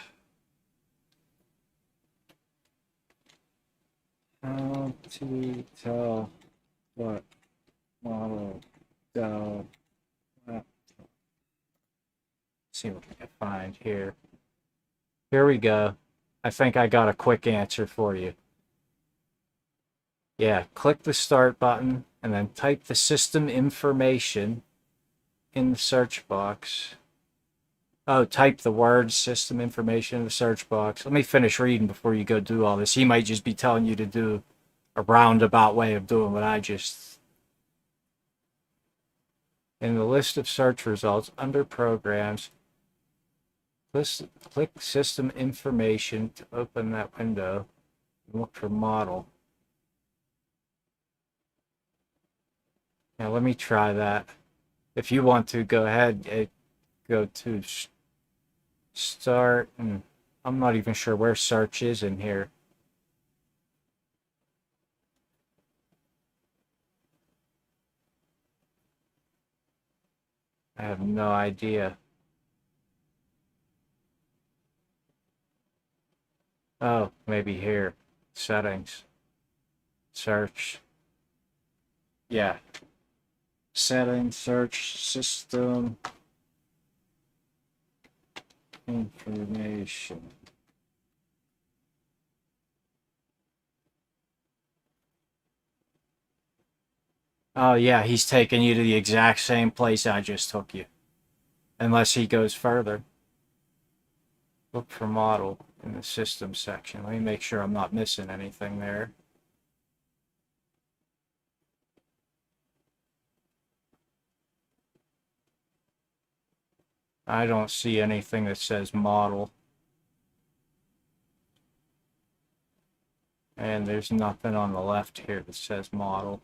How to tell what model Dell. Let's see what we can find here. Here we go. I think I got a quick answer for you. Yeah, click the start button and then type the system information in the search box. Oh, type the word system information in the search box. Let me finish reading before you go do all this. He might just be telling you to do a roundabout way of doing what I just. In the list of search results under programs, click system information to open that window and look for model. Now let me try that. If you want to, go ahead, go to start, and I'm not even sure where search is in here. I have no idea. Oh, maybe here. Settings. Search. Yeah. Settings, search, system, information. Oh, yeah, he's taking you to the exact same place I just took you. Unless he goes further. Look for model in the system section. Let me make sure I'm not missing anything there. I don't see anything that says model. And there's nothing on the left here that says model.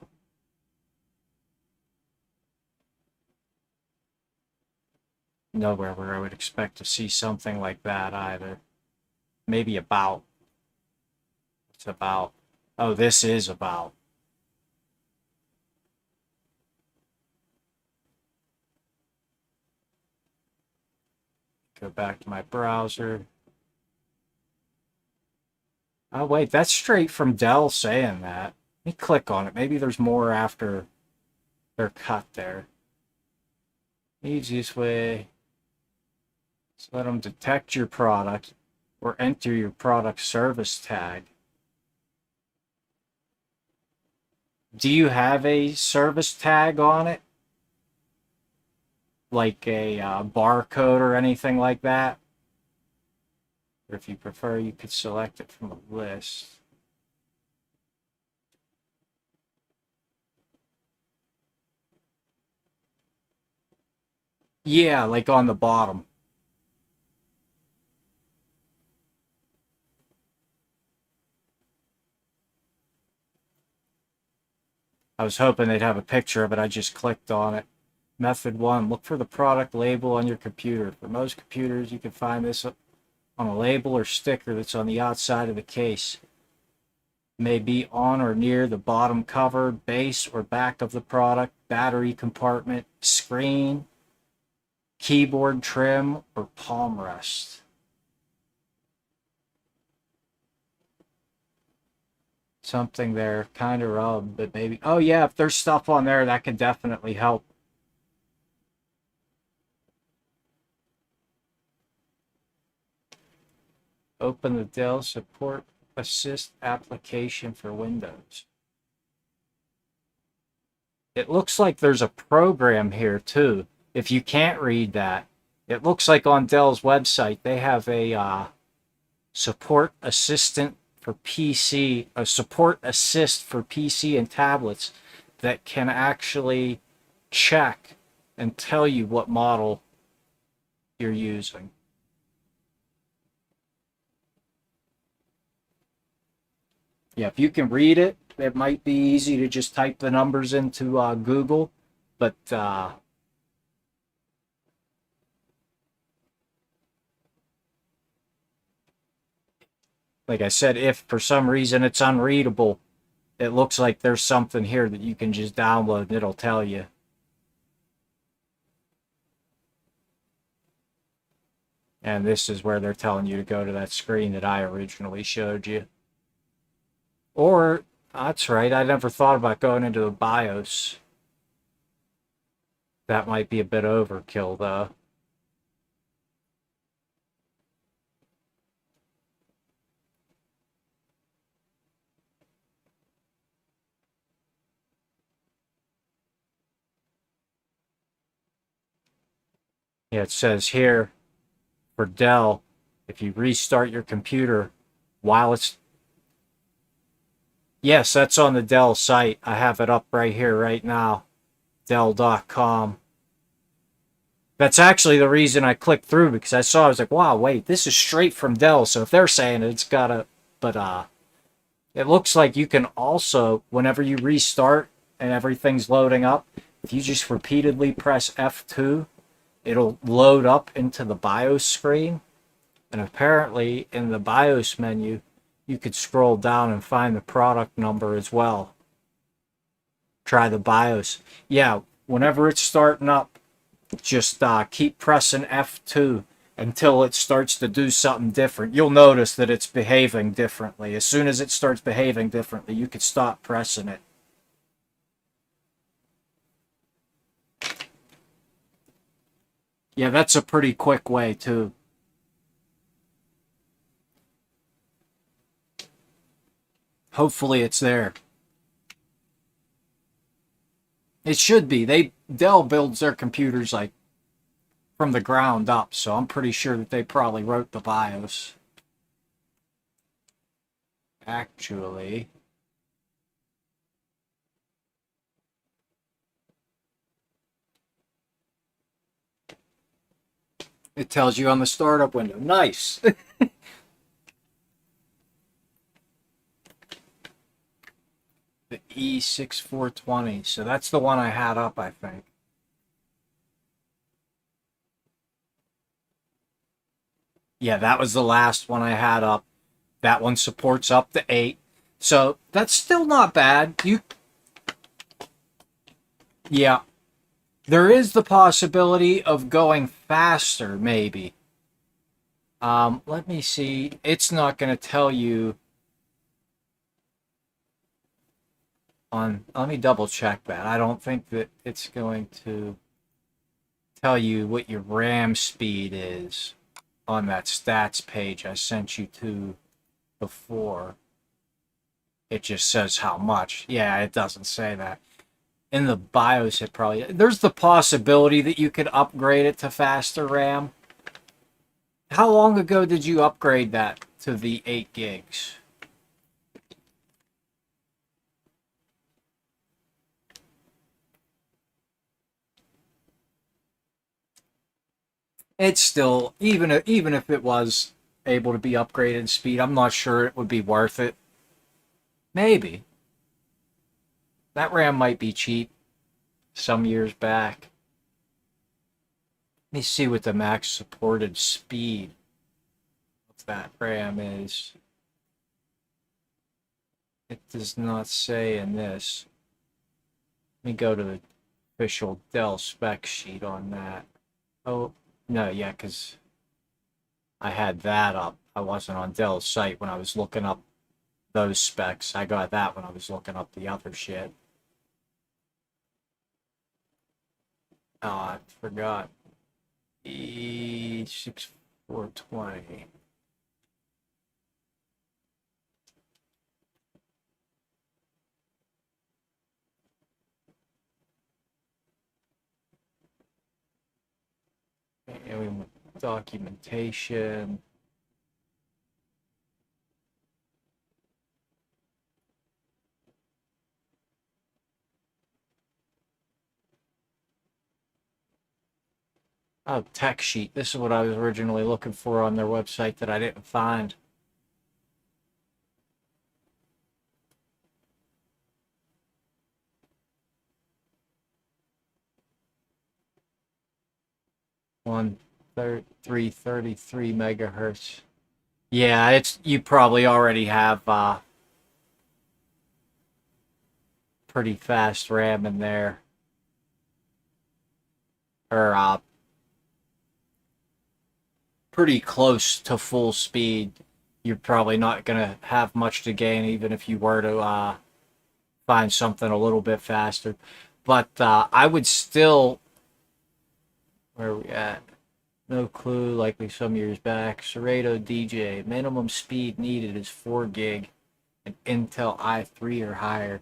Nowhere where I would expect to see something like that either. Maybe about. It's about. Oh, this is about. Go back to my browser. Oh, wait, that's straight from Dell saying that. Let me click on it. Maybe there's more after they're cut there. Easiest way is let them detect your product or enter your product service tag. Do you have a service tag on it? Like a barcode or anything like that? Or if you prefer, you could select it from a list. Yeah, like on the bottom. I was hoping they'd have a picture of it. I just clicked on it. Method 1, look for the product label on your computer. For most computers, you can find this on a label or sticker that's on the outside of the case. It may be on or near the bottom cover, base, or back of the product, battery compartment, screen, keyboard trim, or palm rest. Something there, kind of rubbed, but maybe. Oh, yeah, if there's stuff on there, that could definitely help. Open the Dell Support Assist application for Windows. It looks like there's a program here too. If you can't read that, it looks like on Dell's website they have a support assistant for PC, a support assist for PC and tablets that can actually check and tell you what model you're using. Yeah, if you can read it, it might be easy to just type the numbers into Google, but like I said, if for some reason it's unreadable, it looks like there's something here that you can just download and it'll tell you. And this is where they're telling you to go to that screen that I originally showed you. Or, that's right, I never thought about going into the BIOS. That might be a bit overkill, though. Yeah, it says here for Dell, if you restart your computer while it's. Yes, that's on the Dell site. I have it up right here, right now. Dell.com. That's actually the reason I clicked through because I was like, wow, wait, this is straight from Dell. So if they're saying it, it's gotta. But it looks like you can also, whenever you restart and everything's loading up, if you just repeatedly press F2, it'll load up into the BIOS screen. And apparently in the BIOS menu, you could scroll down and find the product number as well. Try the BIOS. Yeah, whenever it's starting up, just keep pressing F2 until it starts to do something different. You'll notice that it's behaving differently. As soon as it starts behaving differently, you could stop pressing it. Yeah, that's a pretty quick way too. Hopefully it's there. It should be. Dell builds their computers like from the ground up, so I'm pretty sure that they probably wrote the BIOS. Actually, it tells you on the startup window. Nice. The E6420. So that's the one I had up, I think. Yeah, that was the last one I had up. That one supports up to 8. So that's still not bad. Yeah, there is the possibility of going faster, maybe. Let me see. It's not going to tell you on. Let me double check that. I don't think that it's going to tell you what your RAM speed is on that stats page I sent you to before. It just says how much. Yeah, it doesn't say that. In the BIOS, it probably... There's the possibility that you could upgrade it to faster RAM. How long ago did you upgrade that to the 8 gigs? It's still, even if it was able to be upgraded in speed, I'm not sure it would be worth it. Maybe. That RAM might be cheap some years back. Let me see what the max supported speed of that RAM is. It does not say in this. Let me go to the official Dell spec sheet on that. Oh, no, yeah, because I had that up. I wasn't on Dell's site when I was looking up those specs. I got that when I was looking up the other shit. Oh, I forgot. E6420. And documentation. Oh, tech sheet. This is what I was originally looking for on their website that I didn't find. One 333 megahertz. Yeah, it's you probably already have pretty fast RAM in there, or pretty close to full speed. You're probably not gonna have much to gain, even if you were to find something a little bit faster. But I would still. Where are we at? No clue, likely some years back. Serato DJ, minimum speed needed is 4 gig and Intel i3 or higher.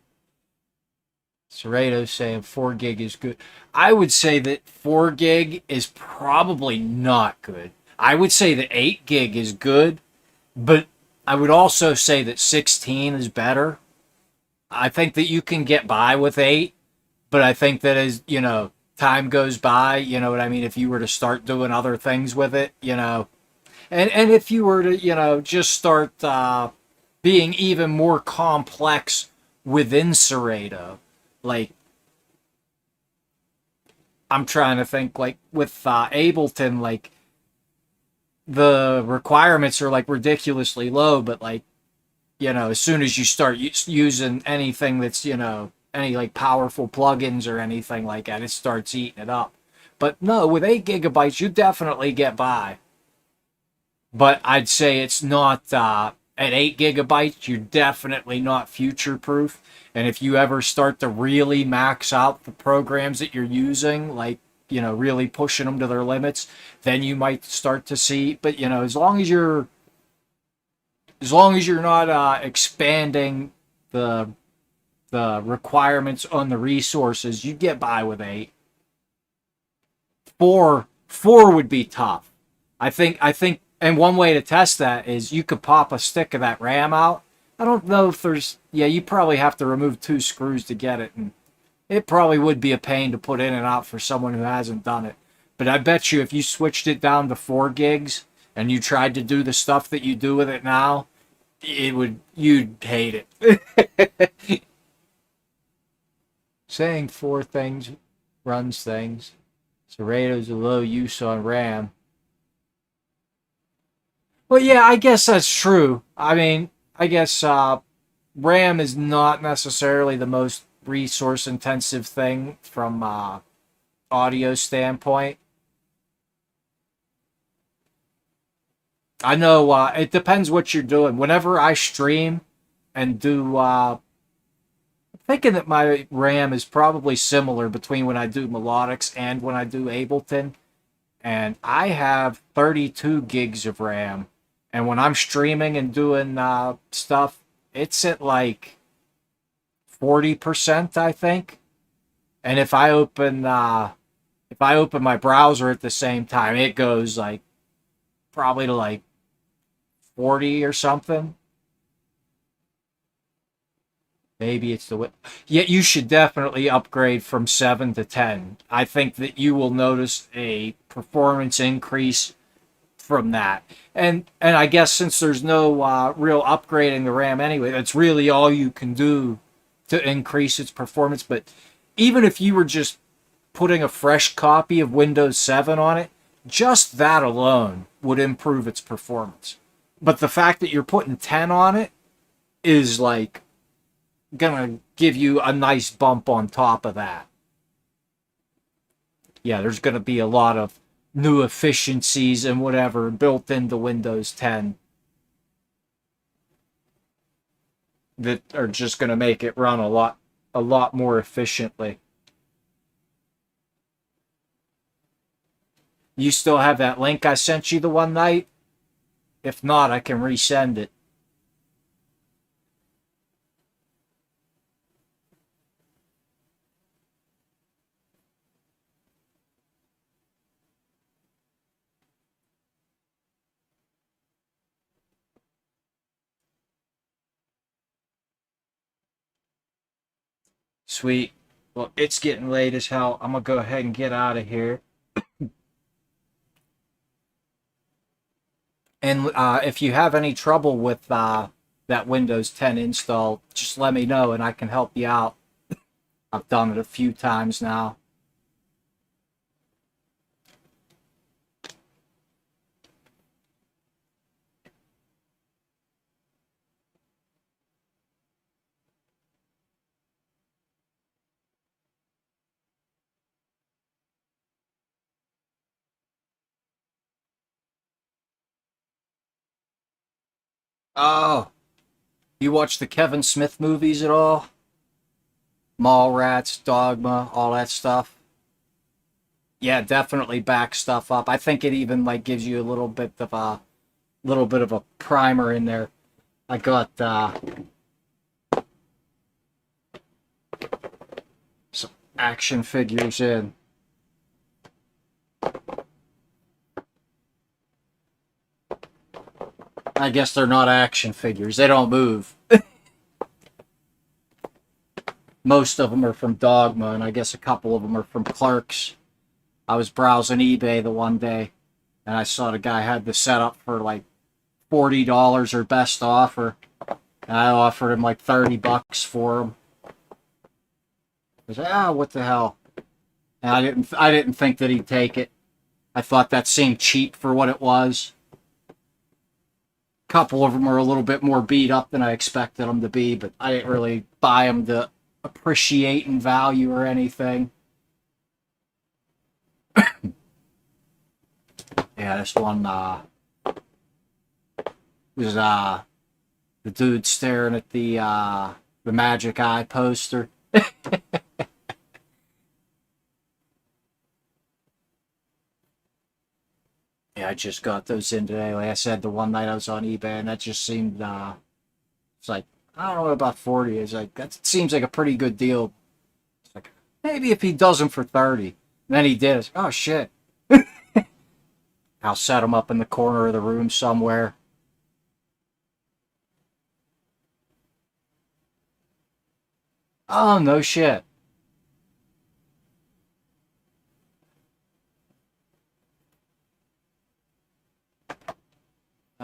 Serato saying 4 gig is good. I would say that 4 gig is probably not good. I would say that 8 gig is good, but I would also say that 16 is better. I think that you can get by with 8, but I think that as, time goes by, you know what I mean, if you were to start doing other things with it, and if you were to, just start being even more complex within Serato, like I'm trying to think, like with Ableton, like the requirements are like ridiculously low, but like as soon as you start using anything that's any like powerful plugins or anything like that, it starts eating it up. But no, with 8 gigabytes, you definitely get by. But I'd say it's not at 8 gigabytes. You're definitely not future proof. And if you ever start to really max out the programs that you're using, like really pushing them to their limits, then you might start to see. But as long as you're not expanding the requirements on the resources, you get by with 8. Four would be tough. I think, and one way to test that is you could pop a stick of that RAM out. I don't know if there's, yeah, you probably have to remove 2 screws to get it, and it probably would be a pain to put in and out for someone who hasn't done it. But I bet you if you switched it down to 4 gigs and you tried to do the stuff that you do with it now, you'd hate it. Saying 4 things runs things. Serato's a low use on RAM. Well, yeah, I guess that's true. I mean, I guess RAM is not necessarily the most resource intensive thing from audio standpoint. I know it depends what you're doing. Whenever I stream and do, thinking that my RAM is probably similar between when I do Melodics and when I do Ableton. And I have 32 gigs of RAM. And when I'm streaming and doing stuff, it's at like 40%, I think. And if I open my browser at the same time, it goes like probably to like 40 or something. Maybe it's the. Yeah, you should definitely upgrade from 7 to 10. I think that you will notice a performance increase from that. And I guess since there's no real upgrading the RAM anyway, that's really all you can do to increase its performance. But even if you were just putting a fresh copy of Windows 7 on it, just that alone would improve its performance. But the fact that you're putting 10 on it is like gonna give you a nice bump on top of that. Yeah, there's gonna be a lot of new efficiencies and whatever built into Windows 10 that are just gonna make it run a lot more efficiently. You still have that link I sent you the one night? If not, I can resend it. Sweet. Well, it's getting late as hell. I'm gonna go ahead and get out of here. And if you have any trouble with that Windows 10 install, just let me know and I can help you out. I've done it a few times now. Oh, you watch the Kevin Smith movies at all? Mallrats, Dogma, all that stuff. Yeah, definitely back stuff up. I think it even like gives you a little bit of a primer in there. I got some action figures in. I guess they're not action figures. They don't move. Most of them are from Dogma, and I guess a couple of them are from Clerks. I was browsing eBay the one day, and I saw the guy had the setup for like $40 or best offer, and I offered him like $30 for him. I said, what the hell? And I didn't think that he'd take it. I thought that seemed cheap for what it was. A couple of them are a little bit more beat up than I expected them to be, but I didn't really buy them to appreciate in value or anything. Yeah, this one was the dude staring at the Magic Eye poster. Yeah, I just got those in today. Like I said, the one night I was on eBay, and that just seemed it's like I don't know about 40. It's like that seems like a pretty good deal. It's like maybe if he does them for 30, and then he did. It's like, oh shit! I'll set them up in the corner of the room somewhere. Oh no shit!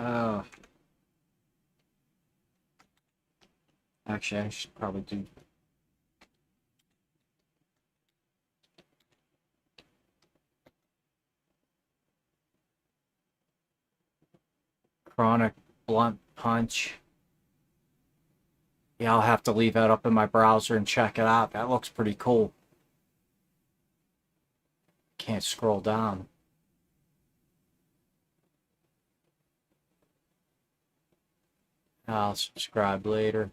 Oh, actually, I should probably do chronic blunt punch. Yeah, I'll have to leave that up in my browser and check it out. That looks pretty cool. Can't scroll down. I'll subscribe later.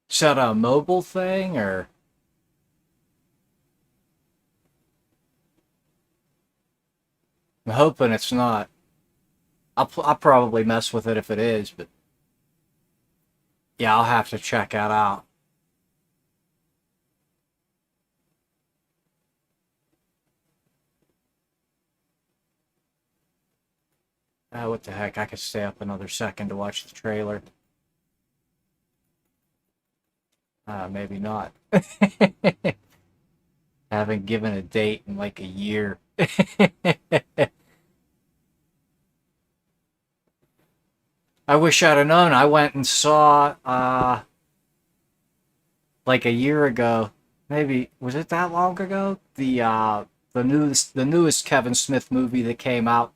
Is that a mobile thing or? I'm hoping it's not. I'll probably mess with it if it is, but yeah, I'll have to check that out. What the heck? I could stay up another second to watch the trailer. Maybe not. Haven't given a date in like a year. I wish I'd have known. I went and saw like a year ago. Maybe was it that long ago? The newest Kevin Smith movie that came out.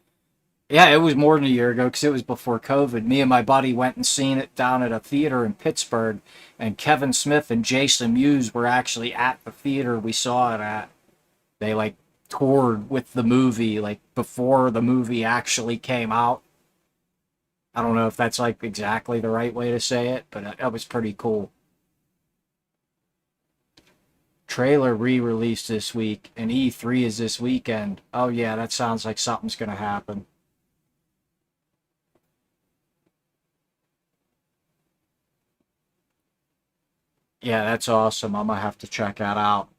Yeah, it was more than a year ago because it was before COVID. Me and my buddy went and seen it down at a theater in Pittsburgh, and Kevin Smith and Jason Mewes were actually at the theater we saw it at. They like toured with the movie like before the movie actually came out. I don't know if that's like exactly the right way to say it, but that was pretty cool. Trailer re-released this week, and E3 is this weekend. Oh yeah, that sounds like something's gonna happen. Yeah, that's awesome. I'm gonna have to check that out.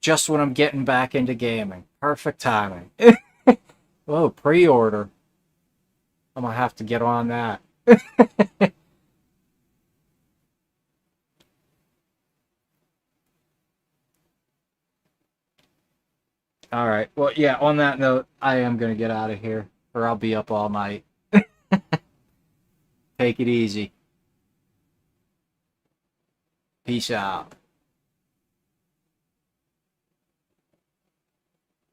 Just when I'm getting back into gaming. Perfect timing. Whoa, pre-order. I'm gonna have to get on that. All right. Well, yeah, on that note, I am gonna get out of here, or I'll be up all night. Take it easy. Peace out.